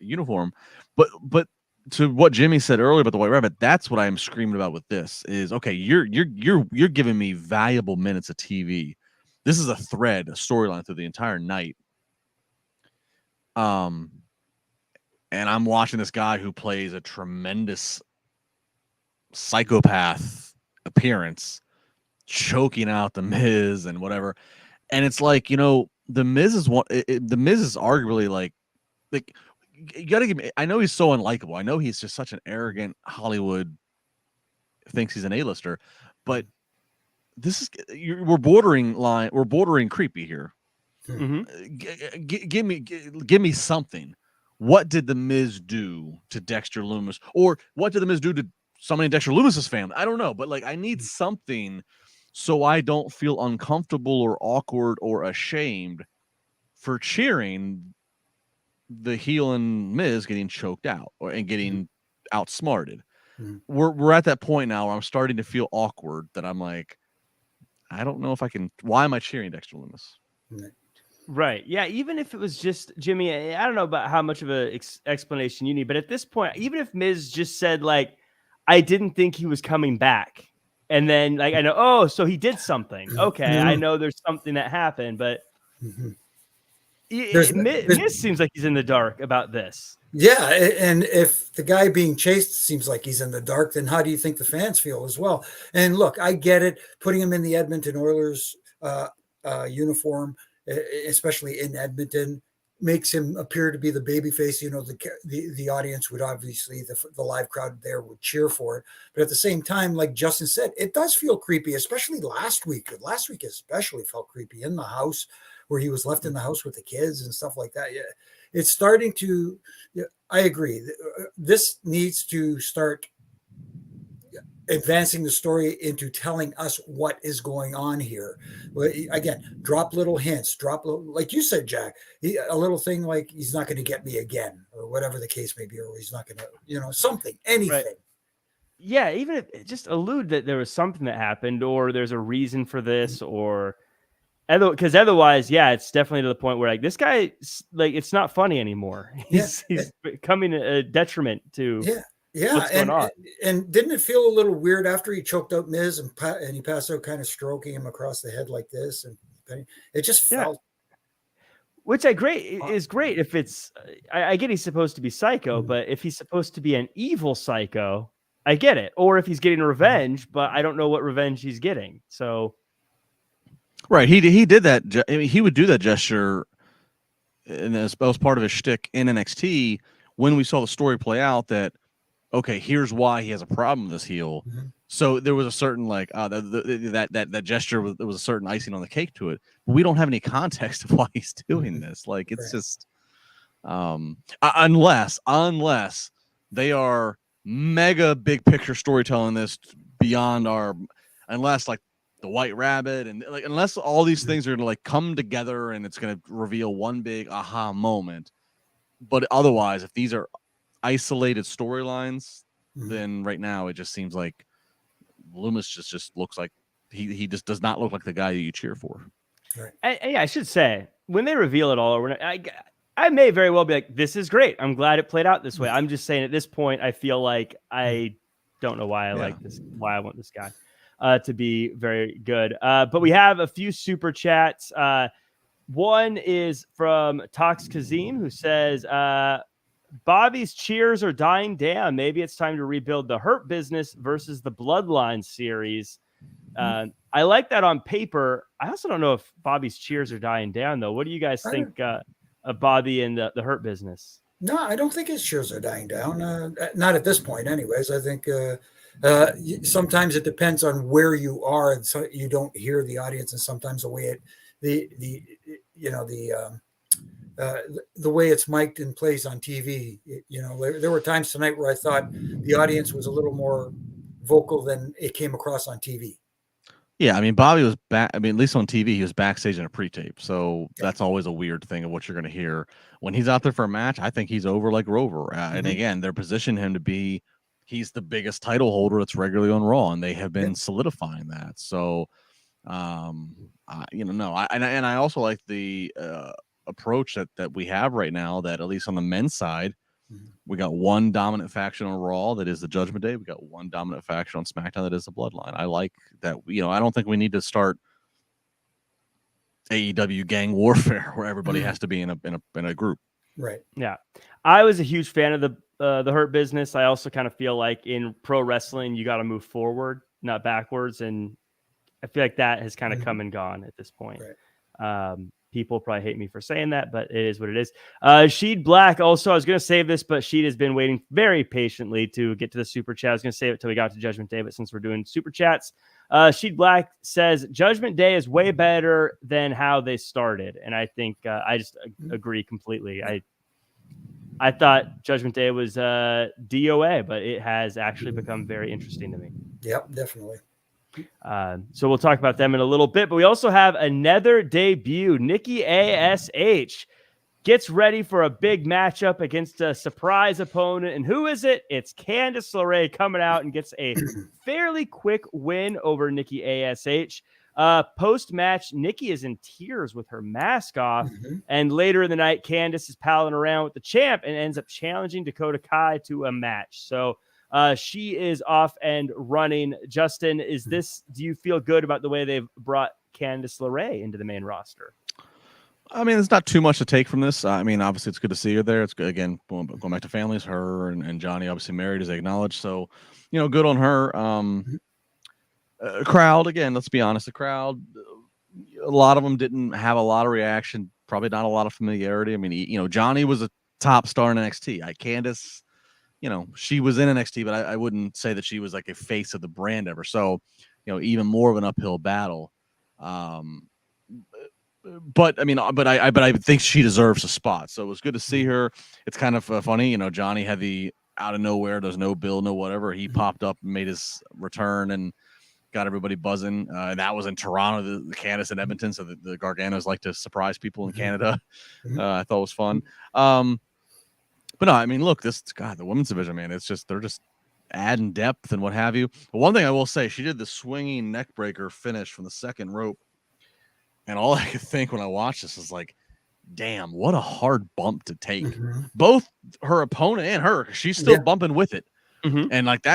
uniform, but to what Jimmy said earlier about the White Rabbit, that's what I'm screaming about with this. Is okay, you're giving me valuable minutes of TV. This is a thread, a storyline through the entire night. And I'm watching this guy who plays a tremendous psychopath appearance, choking out the Miz and whatever. And it's like, the Miz is the Miz is arguably like you gotta give me. I know he's so unlikable. I know he's just such an arrogant Hollywood thinks he's an A-lister, but this is we're bordering creepy here. Give me something. What did the Miz do to Dexter Loomis, or what did the Miz do to somebody in Dexter Loomis's family? I don't know, but I need something so I don't feel uncomfortable or awkward or ashamed for cheering the heel and Miz getting choked out and getting outsmarted. We're at that point now where I'm starting to feel awkward that I'm like, I don't know if I can. Why am I cheering Dexter Loomis? Right. Yeah. Even if it was just Jimmy, I don't know about how much of a explanation you need, but at this point, even if Miz just said like, I didn't think he was coming back. And then like, I know, oh, so he did something. Okay. I know there's something that happened, but Miz seems like he's in the dark about this. Yeah. And if the guy being chased seems like he's in the dark, then how do you think the fans feel as well? And look, I get it. Putting him in the Edmonton Oilers uniform, especially in Edmonton, makes him appear to be the babyface. You know, the audience would obviously, the live crowd there would cheer for it. But at the same time, like Justin said, it does feel creepy, especially last week. Last week especially felt creepy in the house where he was left in the house with the kids and stuff like that. Yeah, it's starting to, I agree. This needs to start advancing the story into telling us what is going on here. Again, drop little hints, like you said, Jack, a little thing like he's not going to get me again or whatever the case may be, or he's not going to, something, anything. Right. Yeah. Even if just allude that there was something that happened or there's a reason for this or because otherwise, yeah, it's definitely to the point where like this guy, like, it's not funny anymore. He's becoming a detriment to what's going on. And didn't it feel a little weird after he choked out Miz and he passed out, kind of stroking him across the head like this, and it just felt. Which is great if it's. I get he's supposed to be psycho, but if he's supposed to be an evil psycho, I get it. Or if he's getting revenge, but I don't know what revenge he's getting. So. Right, he did that. I mean, he would do that gesture, and that was part of his shtick in NXT when we saw the story play out. That okay, here's why he has a problem with this heel. So there was a certain like that gesture there was a certain icing on the cake to it. But we don't have any context of why he's doing this. Like it's just unless they are mega big picture storytelling this beyond our like the White Rabbit and like unless all these things are gonna like come together and it's gonna reveal one big aha moment. But otherwise, if these are isolated storylines, then right now it just seems like Loomis just looks like he just does not look like the guy that you cheer for. Right. I should say when they reveal it all, or I may very well be like, this is great. I'm glad it played out this way. I'm just saying at this point, I feel like I don't know why I like this, why I want this guy to be very good. But we have a few super chats. One is from Tox Kazim, who says, Bobby's cheers are dying down. Maybe it's time to rebuild the Hurt Business versus the Bloodline series. I like that on paper. I also don't know if Bobby's cheers are dying down, though. What do you guys think of Bobby and the Hurt Business? No, I don't think his cheers are dying down. Not at this point, anyways. I think sometimes it depends on where you are, and so you don't hear the audience, and sometimes the way the way it's mic'd and plays on TV. There were times tonight where I thought the audience was a little more vocal than it came across on TV. Yeah, I mean, Bobby was back. I mean, at least on TV, he was backstage in a pre-tape. So that's always a weird thing of what you're going to hear. When he's out there for a match, I think he's over like Rover. And again, they're positioning him to be, he's the biggest title holder that's regularly on Raw, and they have been solidifying that. So, I also like the approach that we have right now, that at least on the men's side, we got one dominant faction on Raw that is the Judgment Day. We got one dominant faction on SmackDown that is the Bloodline. I like that. I don't think we need to start AEW gang warfare where everybody has to be in a group. Right. Yeah, I was a huge fan of the Hurt Business. I also kind of feel like in pro wrestling, you got to move forward, not backwards, and I feel like that has kind of come and gone at this point. Right. People probably hate me for saying that, but it is what it is. Sheed Black also, I was going to save this, but Sheed has been waiting very patiently to get to the super chat. I was going to save it till we got to Judgment Day, but since we're doing super chats, Sheed Black says Judgment Day is way better than how they started. And I think I just agree completely. I thought Judgment Day was DOA, but it has actually become very interesting to me. Yep, definitely. So we'll talk about them in a little bit, but we also have another debut. Nikki ASH gets ready for a big matchup against a surprise opponent. And who is it? It's Candice LeRae coming out and gets a fairly quick win over Nikki ASH. Post match, Nikki is in tears with her mask off. And later in the night, Candice is palling around with the champ and ends up challenging Dakota Kai to a match. So she is off and running. Justin, do you feel good about the way they've brought Candice LeRae into the main roster? I mean, there's not too much to take from this. I mean, obviously, it's good to see her there. It's good, again, going back to families, her and Johnny obviously married, as they acknowledged. So, good on her. Crowd, again, let's be honest, the crowd, a lot of them didn't have a lot of reaction, probably not a lot of familiarity. I mean, Johnny was a top star in NXT. Candice, she was in NXT, but I wouldn't say that she was like a face of the brand ever. So, even more of an uphill battle. But I think she deserves a spot. So it was good to see her. It's kind of funny, Johnny had the out of nowhere, there's no bill, no whatever. He popped up and made his return and got everybody buzzing. And that was in Toronto, the Candice and Edmonton. So the Garganos like to surprise people in Canada. I thought it was fun. But no, I mean, look, the women's division, man, they're just adding depth and what have you. But one thing I will say, she did the swinging neck breaker finish from the second rope. And all I could think when I watched this is like, damn, what a hard bump to take. Both her opponent and her, she's still bumping with it. And like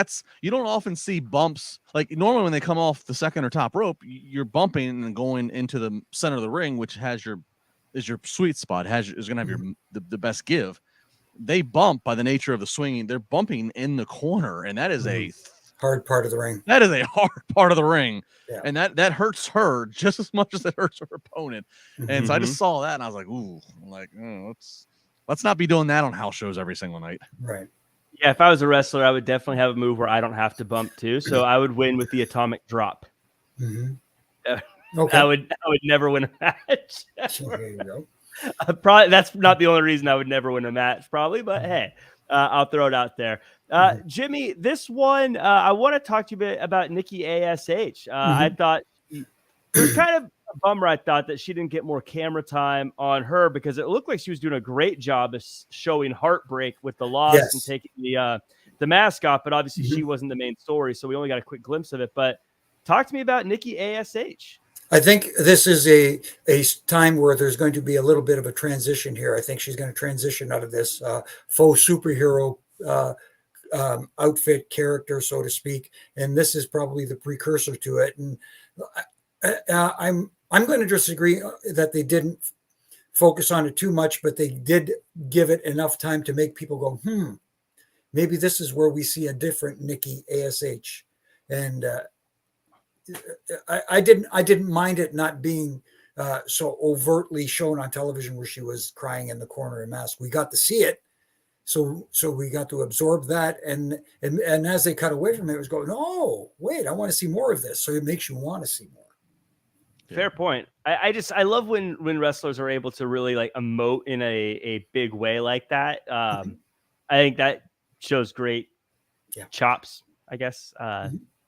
you don't often see bumps. Like normally when they come off the second or top rope, you're bumping and going into the center of the ring, which is your sweet spot, is going to have the best give. They bump by the nature of the swinging. They're bumping in the corner, and that is a hard part of the ring. That is a hard part of the ring. Yeah. And that hurts her just as much as it hurts her opponent. And so I just saw that and I was like, ooh, let's not be doing that on house shows every single night. Right. Yeah, if I was a wrestler, I would definitely have a move where I don't have to bump too. So I would win with the atomic drop. Okay. I would never win a match. There you go. Probably that's not the only reason I would never win a match, probably, but hey, I'll throw it out there. Jimmy, this one, I want to talk to you a bit about Nikki ASH. I thought it was kind of a bummer. I thought that she didn't get more camera time on her because it looked like she was doing a great job of showing heartbreak with the loss and taking the mask off, but obviously she wasn't the main story, so we only got a quick glimpse of it. But talk to me about Nikki ASH. I think this is a time where there's going to be a little bit of a transition here. I think she's going to transition out of this faux superhero outfit character, so to speak, and this is probably the precursor to it. And I'm going to disagree that they didn't focus on it too much, but they did give it enough time to make people go, maybe this is where we see a different Nikki ASH. And I didn't mind it not being so overtly shown on television where she was crying in the corner in mask. We got to see it, so we got to absorb that, and as they cut away from it, it was going, oh wait, I want to see more of this. So it makes you want to see more. Fair point. I love when wrestlers are able to really like emote in a big way like that. I think that shows great chops, I guess.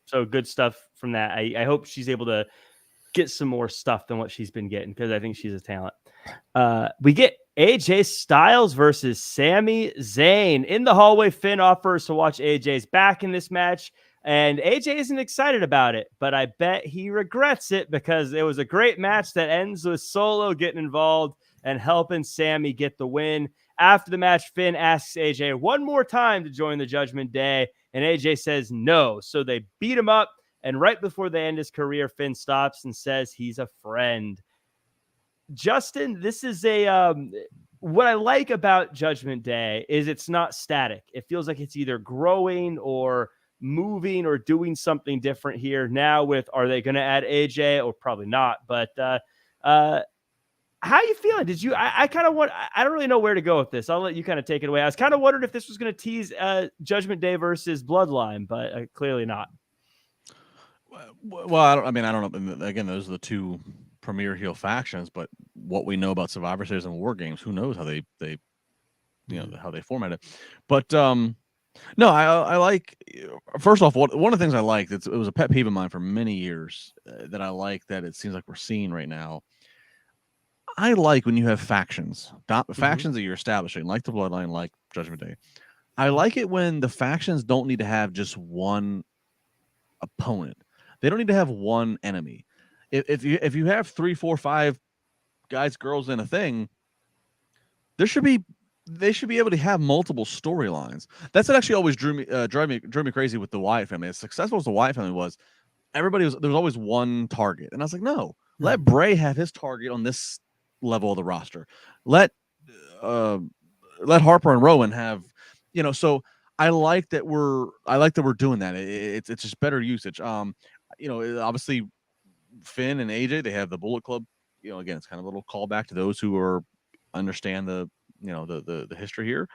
So good stuff from that. I hope she's able to get some more stuff than what she's been getting because I think she's a talent. We get AJ Styles versus Sami Zayn. In the hallway, Finn offers to watch AJ's back in this match, and AJ isn't excited about it, but I bet he regrets it because it was a great match that ends with Solo getting involved and helping Sami get the win. After the match, Finn asks AJ one more time to join the Judgment Day, and AJ says no. So they beat him up, and right before they end his career, Finn stops and says he's a friend. Justin, this is what I like about Judgment Day is it's not static. It feels like it's either growing or moving or doing something different here. Now with, are they going to add AJ or probably not? But how are you feeling? I kind of want, I don't really know where to go with this. I'll let you kind of take it away. I was kind of wondering if this was going to tease Judgment Day versus Bloodline, but clearly not. Well, I don't know. Again, those are the two premier heel factions, but what we know about Survivor Series and War Games, who knows how they how they format it. But no, I like, first off, one of the things I liked, it was a pet peeve of mine for many years that I like that it seems like we're seeing right now. I like when you have factions, factions that you're establishing, like the Bloodline, like Judgment Day. I like it when the factions don't need to have just one opponent. They don't need to have one enemy. if you have 3, 4, 5 guys, girls in a thing, they should be able to have multiple storylines. That's what actually always drew me crazy with the Wyatt family. As successful as the Wyatt family was, there was always one target, and I was like, no, let Bray have his target on this level of the roster. Let Harper and Rowan have, So I like that we're doing that. It's just better usage. Obviously Finn and AJ, they have the Bullet Club. Again, it's kind of a little callback to those who understand the history here.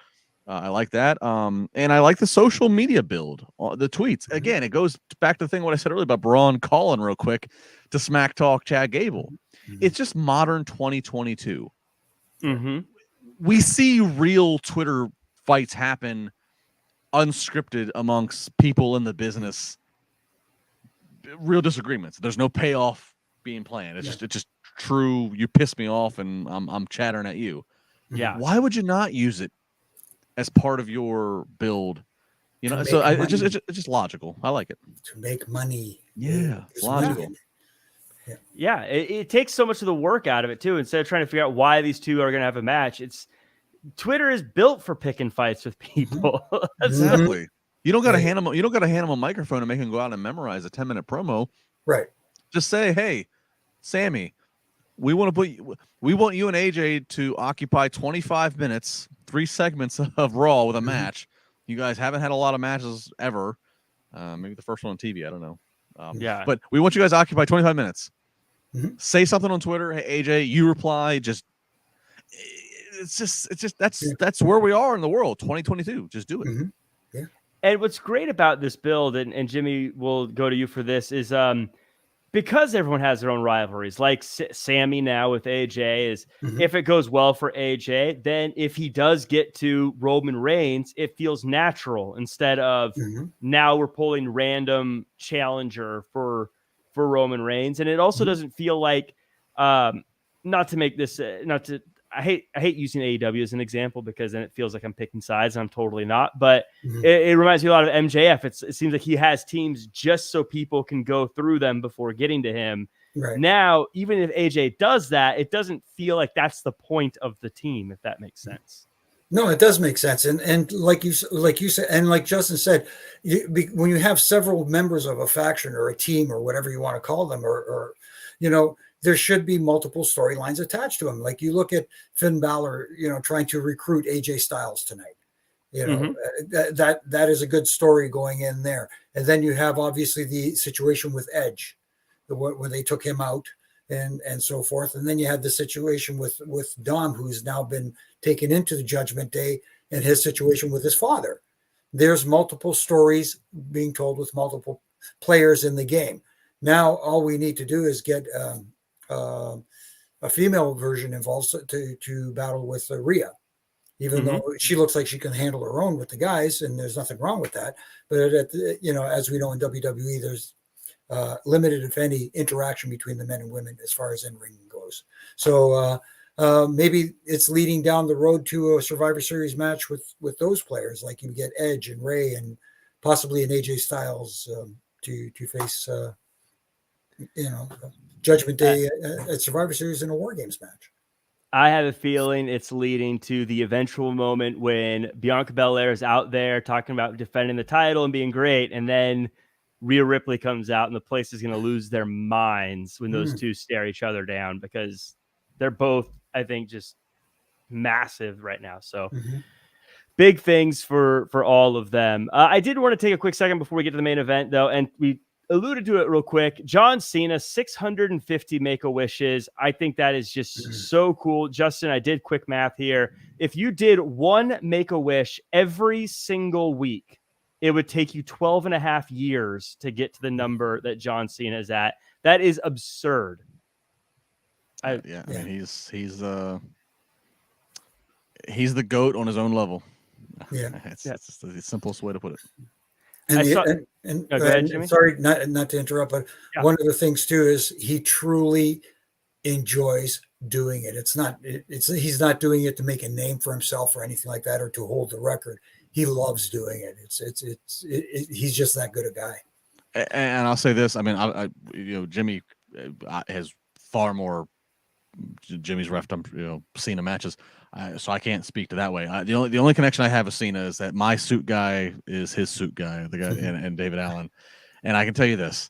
I like that. And I like the social media build, the tweets. Again, it goes back to the thing what I said earlier about Braun calling real quick to smack talk Chad Gable. It's just modern 2022. We see real Twitter fights happen unscripted amongst people in the business. Real disagreements. There's no payoff being planned. It's just true. You piss me off, and I'm chattering at you. Yeah. Why would you not use it as part of your build? So it's just logical. I like it. To make money. Yeah, it's logical. Yeah, it takes so much of the work out of it too. Instead of trying to figure out why these two are going to have a match, Twitter is built for picking fights with people. Exactly. You don't got to hand them. You don't got to hand them a microphone and make them go out and memorize a 10-minute promo. Right. Just say, "Hey, Sammy, we want you and AJ to occupy 25 minutes, 3 segments of Raw with a match. You guys haven't had a lot of matches ever. Maybe the first one on TV. I don't know. But we want you guys to occupy 25 minutes. Say something on Twitter. Hey, AJ, you reply. That's where we are in the world. 2022. Just do it. Yeah. And what's great about this build, and Jimmy, will go to you for this, is because everyone has their own rivalries, like Sammy now with AJ is, if it goes well for AJ, then if he does get to Roman Reigns, it feels natural instead of now we're pulling random challenger for Roman Reigns. And it also doesn't feel like, not to make this, I hate using AEW as an example because then it feels like I'm picking sides and I'm totally not. But it reminds me a lot of MJF. It seems like he has teams just so people can go through them before getting to him. Right. Now, even if AJ does that, it doesn't feel like that's the point of the team, if that makes sense. No, it does make sense. And like you said, and like Justin said, when you have several members of a faction or a team or whatever you want to call them, or there should be multiple storylines attached to him. Like you look at Finn Balor, trying to recruit AJ Styles tonight. That is a good story going in there. And then you have obviously the situation with Edge, when they took him out and so forth. And then you had the situation with Dom, who's now been taken into the Judgment Day, and his situation with his father. There's multiple stories being told with multiple players in the game. Now all we need to do is get a female version involved to battle with Rhea, even though she looks like she can handle her own with the guys, and there's nothing wrong with that. But as we know in WWE, there's limited, if any, interaction between the men and women as far as in-ring goes. So maybe it's leading down the road to a Survivor Series match with those players, like you get Edge and Ray and possibly an AJ Styles to face Judgment Day at Survivor Series in a War Games match. I have a feeling it's leading to the eventual moment when Bianca Belair is out there talking about defending the title and being great, and then Rhea Ripley comes out and the place is going to lose their minds when those two stare each other down, because they're both, I think, just massive right now. So big things for all of them. I did want to take a quick second before we get to the main event, though, and we alluded to it real quick. John Cena, 650 Make-A-Wishes. I think that is just so cool. Justin, I did quick math here. If you did one Make-A-Wish every single week, it would take you 12 and a half years to get to the number that John Cena is at. That is absurd. I mean, he's the GOAT on his own level. Yeah. That's the simplest way to put it. Go ahead, Jimmy. Sorry, not to interrupt, but one of the things too is he truly enjoys doing it. He's not doing it to make a name for himself or anything like that, or to hold the record. He loves doing it. He's just that good a guy. And I'll say this. I mean, Jimmy has far more. Jimmy's refed Cena matches, so I can't speak to that way. The only connection I have with Cena is that my suit guy is his suit guy, the guy and David Allen, and I can tell you this: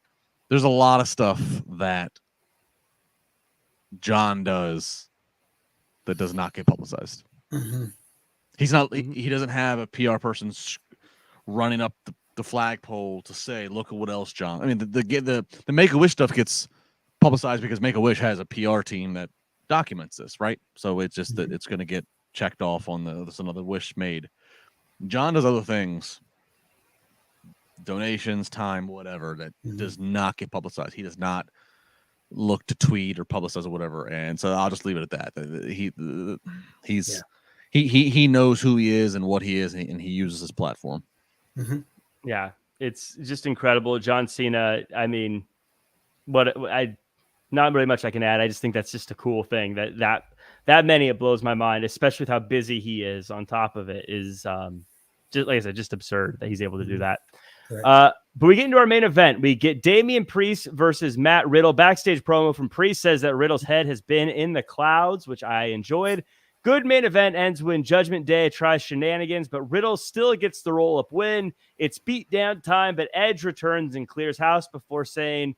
there's a lot of stuff that John does that does not get publicized. Mm-hmm. He's not. He doesn't have a PR person running up the flagpole to say, "Look at what else, John." I mean, the Make-A-Wish stuff gets publicized because Make-A-Wish has a PR team that documents this, right? So it's just that it's going to get checked off on there's another wish made. John does other things, donations, time, whatever, that does not get publicized. He does not look to tweet or publicize or whatever, and so I'll just leave it at that. He knows who he is and what he is, and he uses his platform. Mm-hmm. Yeah, it's just incredible. John Cena, I mean, not really much I can add. I just think that's just a cool thing that many, it blows my mind, especially with how busy he is. On top of it is just like I said, just absurd that he's able to do that. Right. But we get into our main event. We get Damian Priest versus Matt Riddle. Backstage promo from Priest says that Riddle's head has been in the clouds, which I enjoyed. Good main event ends when Judgment Day tries shenanigans, but Riddle still gets the roll-up win. It's beat down time, but Edge returns and clears house before saying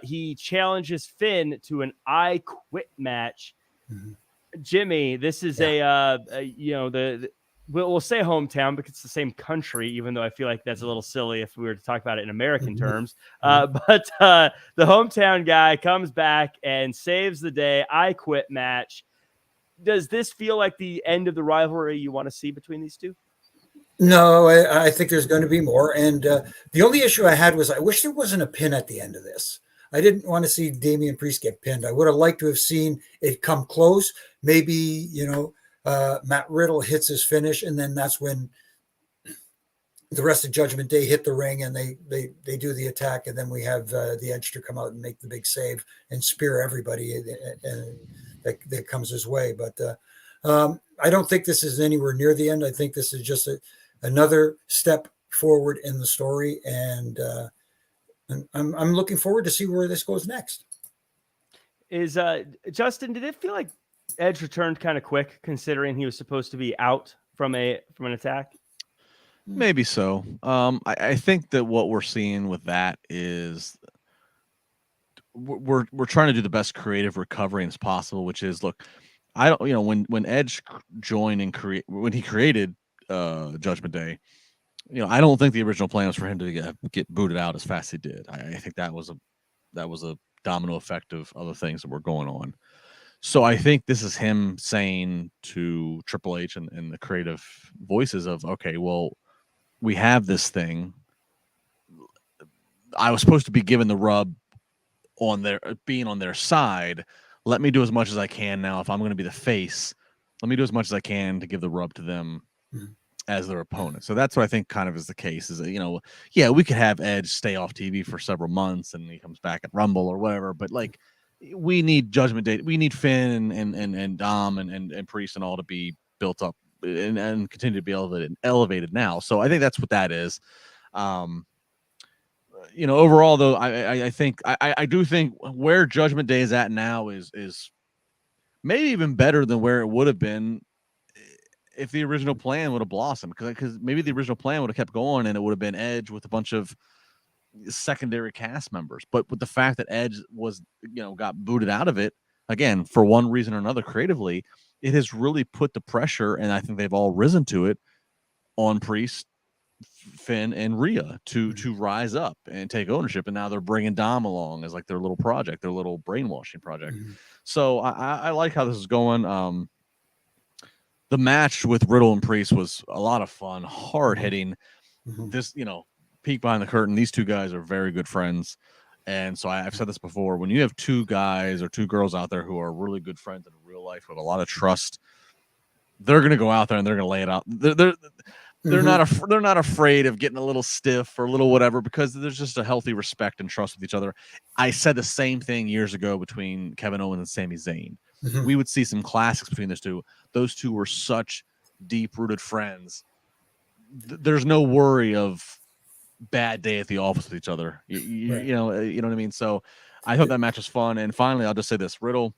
he challenges Finn to an I Quit match. Mm-hmm. Jimmy, this is we'll say hometown because it's the same country, even though I feel like that's a little silly if we were to talk about it in American terms. But the hometown guy comes back and saves the day. I Quit match. Does this feel like the end of the rivalry you want to see between these two? No, I think there's going to be more. And the only issue I had was I wish there wasn't a pin at the end of this. I didn't want to see Damian Priest get pinned. I would have liked to have seen it come close. Maybe, Matt Riddle hits his finish, and then that's when the rest of Judgment Day hit the ring and they do the attack, and then we have the Edge to come out and make the big save and spear everybody that comes his way. But I don't think this is anywhere near the end. I think this is just another step forward in the story, and I'm looking forward to see where this goes next. Is Justin, did it feel like Edge returned kind of quick, considering he was supposed to be out from an attack? Maybe so. I think that what we're seeing with that is we're trying to do the best creative recovery as possible, which is, look, I don't, when Edge joined and when he created Judgment Day, I don't think the original plan was for him to get booted out as fast as he did. I think that was a domino effect of other things that were going on. So I think this is him saying to Triple H and the creative voices of, okay, well, we have this thing. I was supposed to be given the rub on being on their side. Let me do as much as I can now. If I'm going to be the face, let me do as much as I can to give the rub to them as their opponent. So that's what I think kind of is the case, is that, we could have Edge stay off TV for several months and he comes back at Rumble or whatever, but like, we need Judgment Day. We need Finn and Dom and Priest and all to be built up and continue to be elevated now. So I think that's what that is. Overall though, I think I do think where Judgment Day is at now is maybe even better than where it would have been if the original plan would have blossomed, because maybe the original plan would have kept going and it would have been Edge with a bunch of secondary cast members. But with the fact that Edge was, got booted out of it, again, for one reason or another creatively, it has really put the pressure, and I think they've all risen to it, on Priest, Finn, and Rhea to rise up and take ownership. And now they're bringing Dom along as like their little project, their little brainwashing project. So I like how this is going. The match with Riddle and Priest was a lot of fun, hard hitting. This, peek behind the curtain, these two guys are very good friends. And so I've said this before, when you have two guys or two girls out there who are really good friends in real life with a lot of trust, they're going to go out there and they're going to lay it out. They're not afraid of getting a little stiff or a little whatever, because there's just a healthy respect and trust with each other. I said the same thing years ago between Kevin Owens and Sami Zayn. We would see some classics between those two. Those two were such deep-rooted friends. There's no worry of bad day at the office with each other. You know what I mean? So I thought that match was fun. And finally, I'll just say this: Riddle,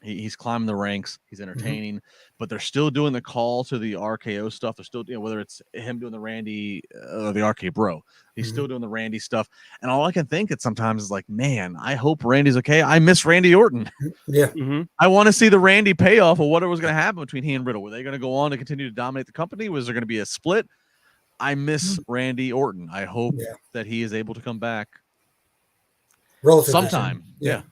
he's climbing the ranks. He's entertaining, but they're still doing the call to the RKO stuff. They're still, whether it's him doing the Randy or the RK Bro, he's still doing the Randy stuff. And all I can think at sometimes is like, man, I hope Randy's okay. I miss Randy Orton. Yeah. I want to see the Randy payoff of what was going to happen between he and Riddle. Were they going to go on to continue to dominate the company? Was there going to be a split? I miss Randy Orton. I hope that he is able to come back sometime. Yeah.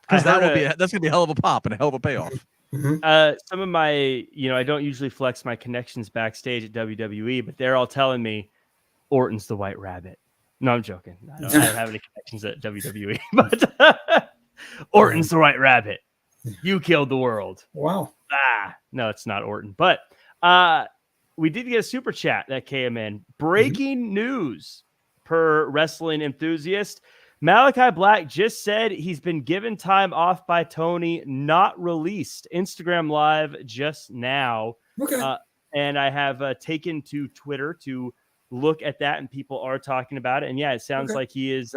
Because that's gonna be a hell of a pop and a hell of a payoff. Some of my, I don't usually flex my connections backstage at WWE, but they're all telling me Orton's the White Rabbit. No, I'm joking. I don't have any connections at WWE, but Orton's the White Rabbit. You killed the world. Wow. No, it's not Orton, but we did get a super chat that came in. Breaking news per Wrestling Enthusiast. Malachi Black just said he's been given time off by Tony, not released. Instagram Live just now. Okay. And I have taken to Twitter to look at that, and people are talking about it. And yeah, it sounds like he is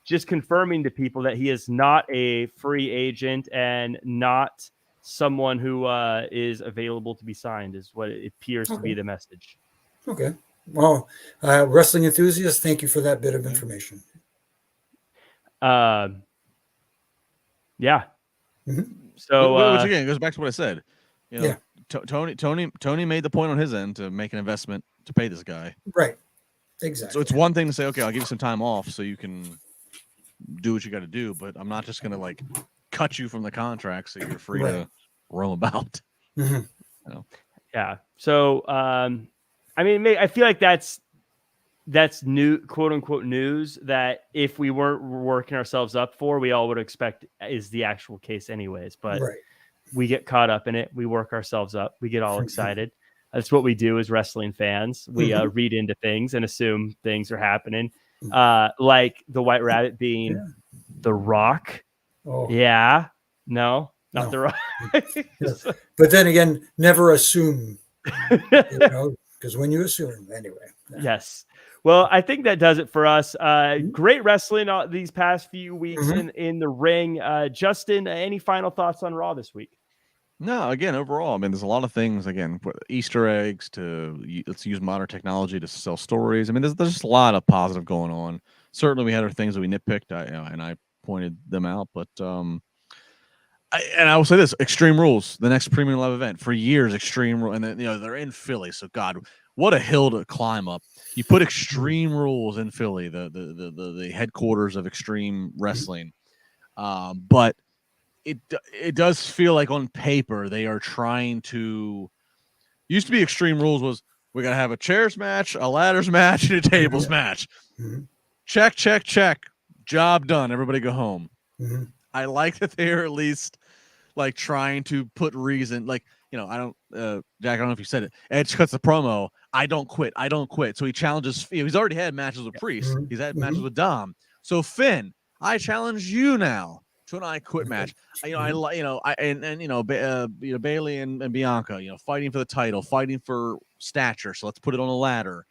just confirming to people that he is not a free agent and not someone who is available to be signed, is what it appears to be the message. Okay. Well, Wrestling Enthusiast, thank you for that bit of information. Yeah. So which again goes back to what I said. Tony made the point on his end to make an investment to pay this guy. Right. Exactly. So it's one thing to say, okay, I'll give you some time off so you can do what you got to do, but I'm not just gonna cut you from the contract so you're free to roam about. Yeah. So I feel like that's new, quote unquote, news that if we weren't working ourselves up for, we all would expect is the actual case anyways. But we get caught up in it. We work ourselves up. We get all excited. That's what we do as wrestling fans. We read into things and assume things are happening. Like the White Rabbit being the Rock. Oh. Yeah. No, not the Rock. But then again, never assume, because when you assume anyway. Yes. Well, I think that does it for us. Great wrestling these past few weeks in the ring. Justin, any final thoughts on Raw this week? No, again, overall, there's a lot of things, again, Easter eggs to let's use modern technology to sell stories. There's just a lot of positive going on. Certainly we had our things that we nitpicked, and I pointed them out, but I will say this: Extreme Rules, the next premium live event for years. Extreme Rules, and then they're in Philly, so God, what a hill to climb up. You put Extreme Rules in Philly, the headquarters of Extreme Wrestling, but it does feel like on paper they are trying to. Used to be Extreme Rules was we gotta have a chairs match, a ladders match, and a tables match. Check, check, check. Job done. Everybody go home. I like that they're at least trying to put reason. I don't, Jack, I don't know if you said it. Edge cuts the promo. I don't quit. I don't quit. So he challenges. He's already had matches with Priest. He's had matches with Dom. So Finn, I challenge you now to an I quit match. Bailey and Bianca, fighting for the title, fighting for stature. So let's put it on a ladder.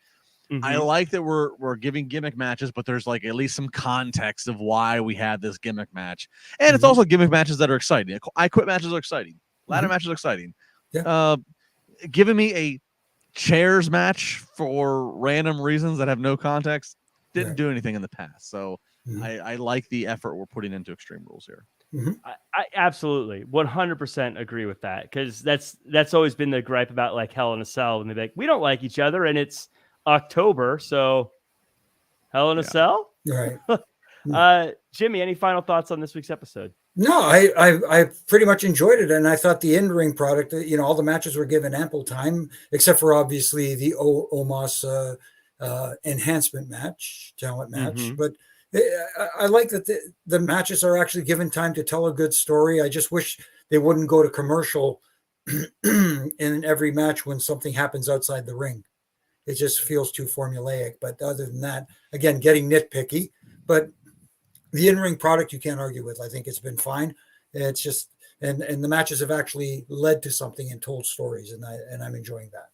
I like that we're giving gimmick matches, but there's at least some context of why we had this gimmick match. And it's also gimmick matches that are exciting. I quit matches are exciting. Ladder matches are exciting. Yeah. Giving me a chairs match for random reasons that have no context didn't do anything in the past. So I like the effort we're putting into Extreme Rules here. I absolutely 100% agree with that, because that's always been the gripe about Hell in a Cell, and they're like, we don't like each other, and it's October, so Hell in a Cell. Right. Jimmy, any final thoughts on this week's episode? No, I pretty much enjoyed it, and I thought the in-ring product, all the matches were given ample time, except for obviously the Omos enhancement match, talent match. But I like that the matches are actually given time to tell a good story. I just wish they wouldn't go to commercial in every match when something happens outside the ring. It just feels too formulaic. But other than that, again, getting nitpicky, but the in-ring product you can't argue with. I think it's been fine. It's just, and the matches have actually led to something and told stories, and I'm enjoying that.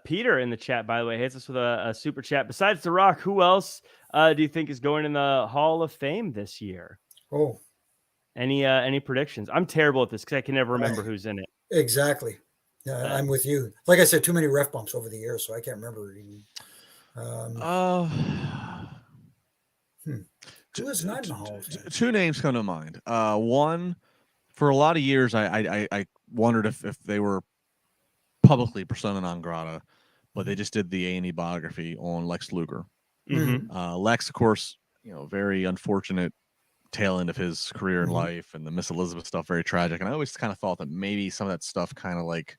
Peter in the chat, by the way, hits us with a super chat. Besides The Rock, who else do you think is going in the Hall of Fame this year? Oh, any predictions? I'm terrible at this because I can never remember who's in it. Exactly. I'm with you. Like I said, too many ref bumps over the years, so I can't remember. Who is not in the Hall of Fame? Two names come to mind. One, for a lot of years, I wondered if they were publicly persona non grata, but they just did the A&E biography on Lex Luger. Lex, of course, very unfortunate tail end of his career in life, and the Miss Elizabeth stuff, very tragic. And I always kind of thought that maybe some of that stuff kind of like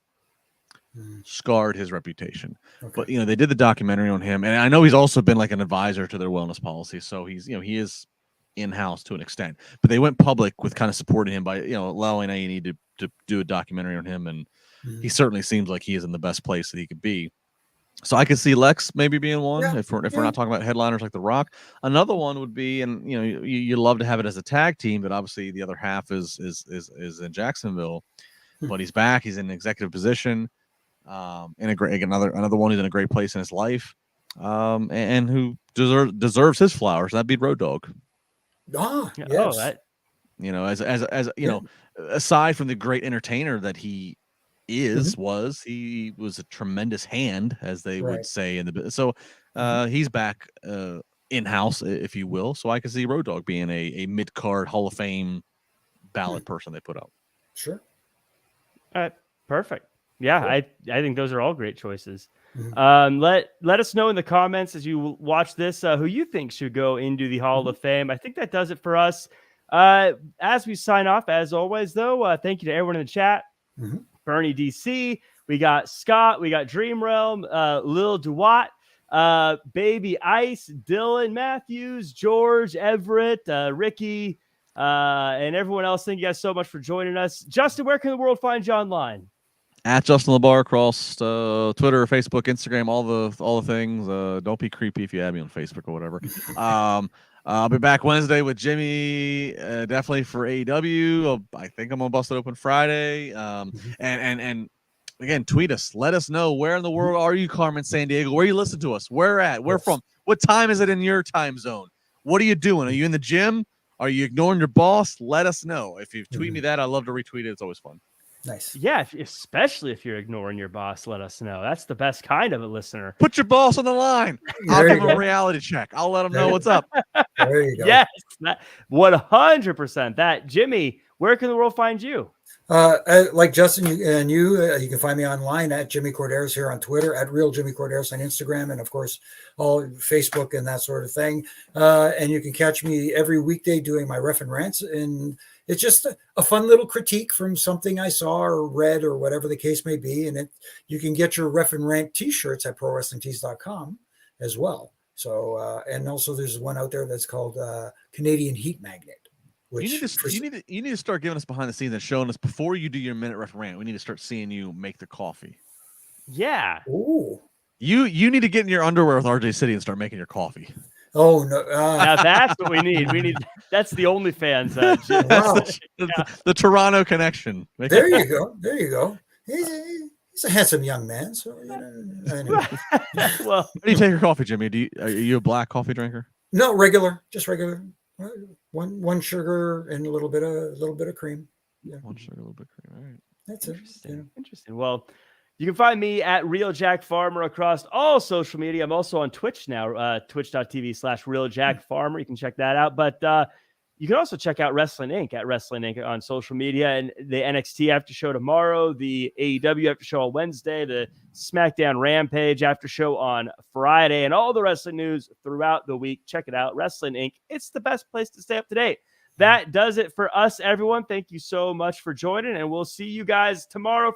scarred his reputation. But they did the documentary on him, and I know he's also been like an advisor to their wellness policy, so he's he is in-house to an extent. But they went public with kind of supporting him by allowing A&E to do a documentary on him, and he certainly seems like he is in the best place that he could be. So I could see Lex maybe being one if we're not talking about headliners like The Rock. Another one would be, and you love to have it as a tag team, but obviously the other half is in Jacksonville. But he's back. He's in an executive position. In a great another one who's in a great place in his life, and who deserves his flowers. That'd be Road Dogg. Yes. Aside from the great entertainer that he he was a tremendous hand, as they would say in the so he's back in-house, if you will. So I could see Road Dogg being a mid-card Hall of Fame ballot person they put out. Sure. All right, perfect. Yeah, I think those are all great choices. Let us know in the comments as you watch this who you think should go into the Hall of Fame. I think that does it for us. As we sign off, as always, though, thank you to everyone in the chat. Bernie DC, we got Scott, we got Dream Realm, Lil Duwat, Baby Ice, Dylan Matthews, George, Everett, Ricky, and everyone else. Thank you guys so much for joining us. Justin, where can the world find you online? At Justin LaBar across Twitter, Facebook, Instagram, all the things. Don't be creepy if you add me on Facebook or whatever. I'll be back Wednesday with Jimmy, definitely for AEW. I think I'm on Busted Open Friday. And again, tweet us. Let us know, where in the world are you, Carmen Sandiego? Where you listen to us? Where at? Where from? What time is it in your time zone? What are you doing? Are you in the gym? Are you ignoring your boss? Let us know. If you tweet me that, I love to retweet it. It's always fun. Nice. Yeah, especially if you're ignoring your boss, let us know. That's the best kind of a listener. Put your boss on the line. I'll give him a reality check. I'll let him know what's up. There you go. Yes, 100%. That. Jimmy, where can the world find you? Like Justin and you can find me online at Jimmy Korderas here on Twitter, at Real Jimmy Korderas on Instagram, and of course all Facebook and that sort of thing. And you can catch me every weekday doing my ref and rants, and it's just a fun little critique from something I saw or read or whatever the case may be. And you can get your ref and rant t-shirts at prowrestlingtees.com as well. So and also there's one out there that's called Canadian Heat Magnet. Which you need to start giving us behind the scenes and showing us before you do your minute ref rant. We need to start seeing you make the coffee. Yeah. Ooh. You need to get in your underwear with RJ City and start making your coffee. Oh no! Now that's what we need. That's the OnlyFans. The Toronto connection. There you go. There you go. He's a handsome young man. So anyway. Well, how do you take your coffee, Jimmy? Are you a black coffee drinker? No, regular, just regular. One sugar and a little bit of cream. Yeah. One sugar, a little bit of cream. All right. That's interesting. Yeah. Interesting. Well, you can find me at Real Jack Farmer across all social media. I'm also on Twitch now, twitch.tv/RealJackFarmer. You can check that out. But you can also check out Wrestling Inc. at Wrestling Inc. on social media. And the NXT after show tomorrow, the AEW after show on Wednesday, the SmackDown Rampage after show on Friday, and all the wrestling news throughout the week. Check it out, Wrestling Inc. It's the best place to stay up to date. That does it for us, everyone. Thank you so much for joining, and we'll see you guys tomorrow.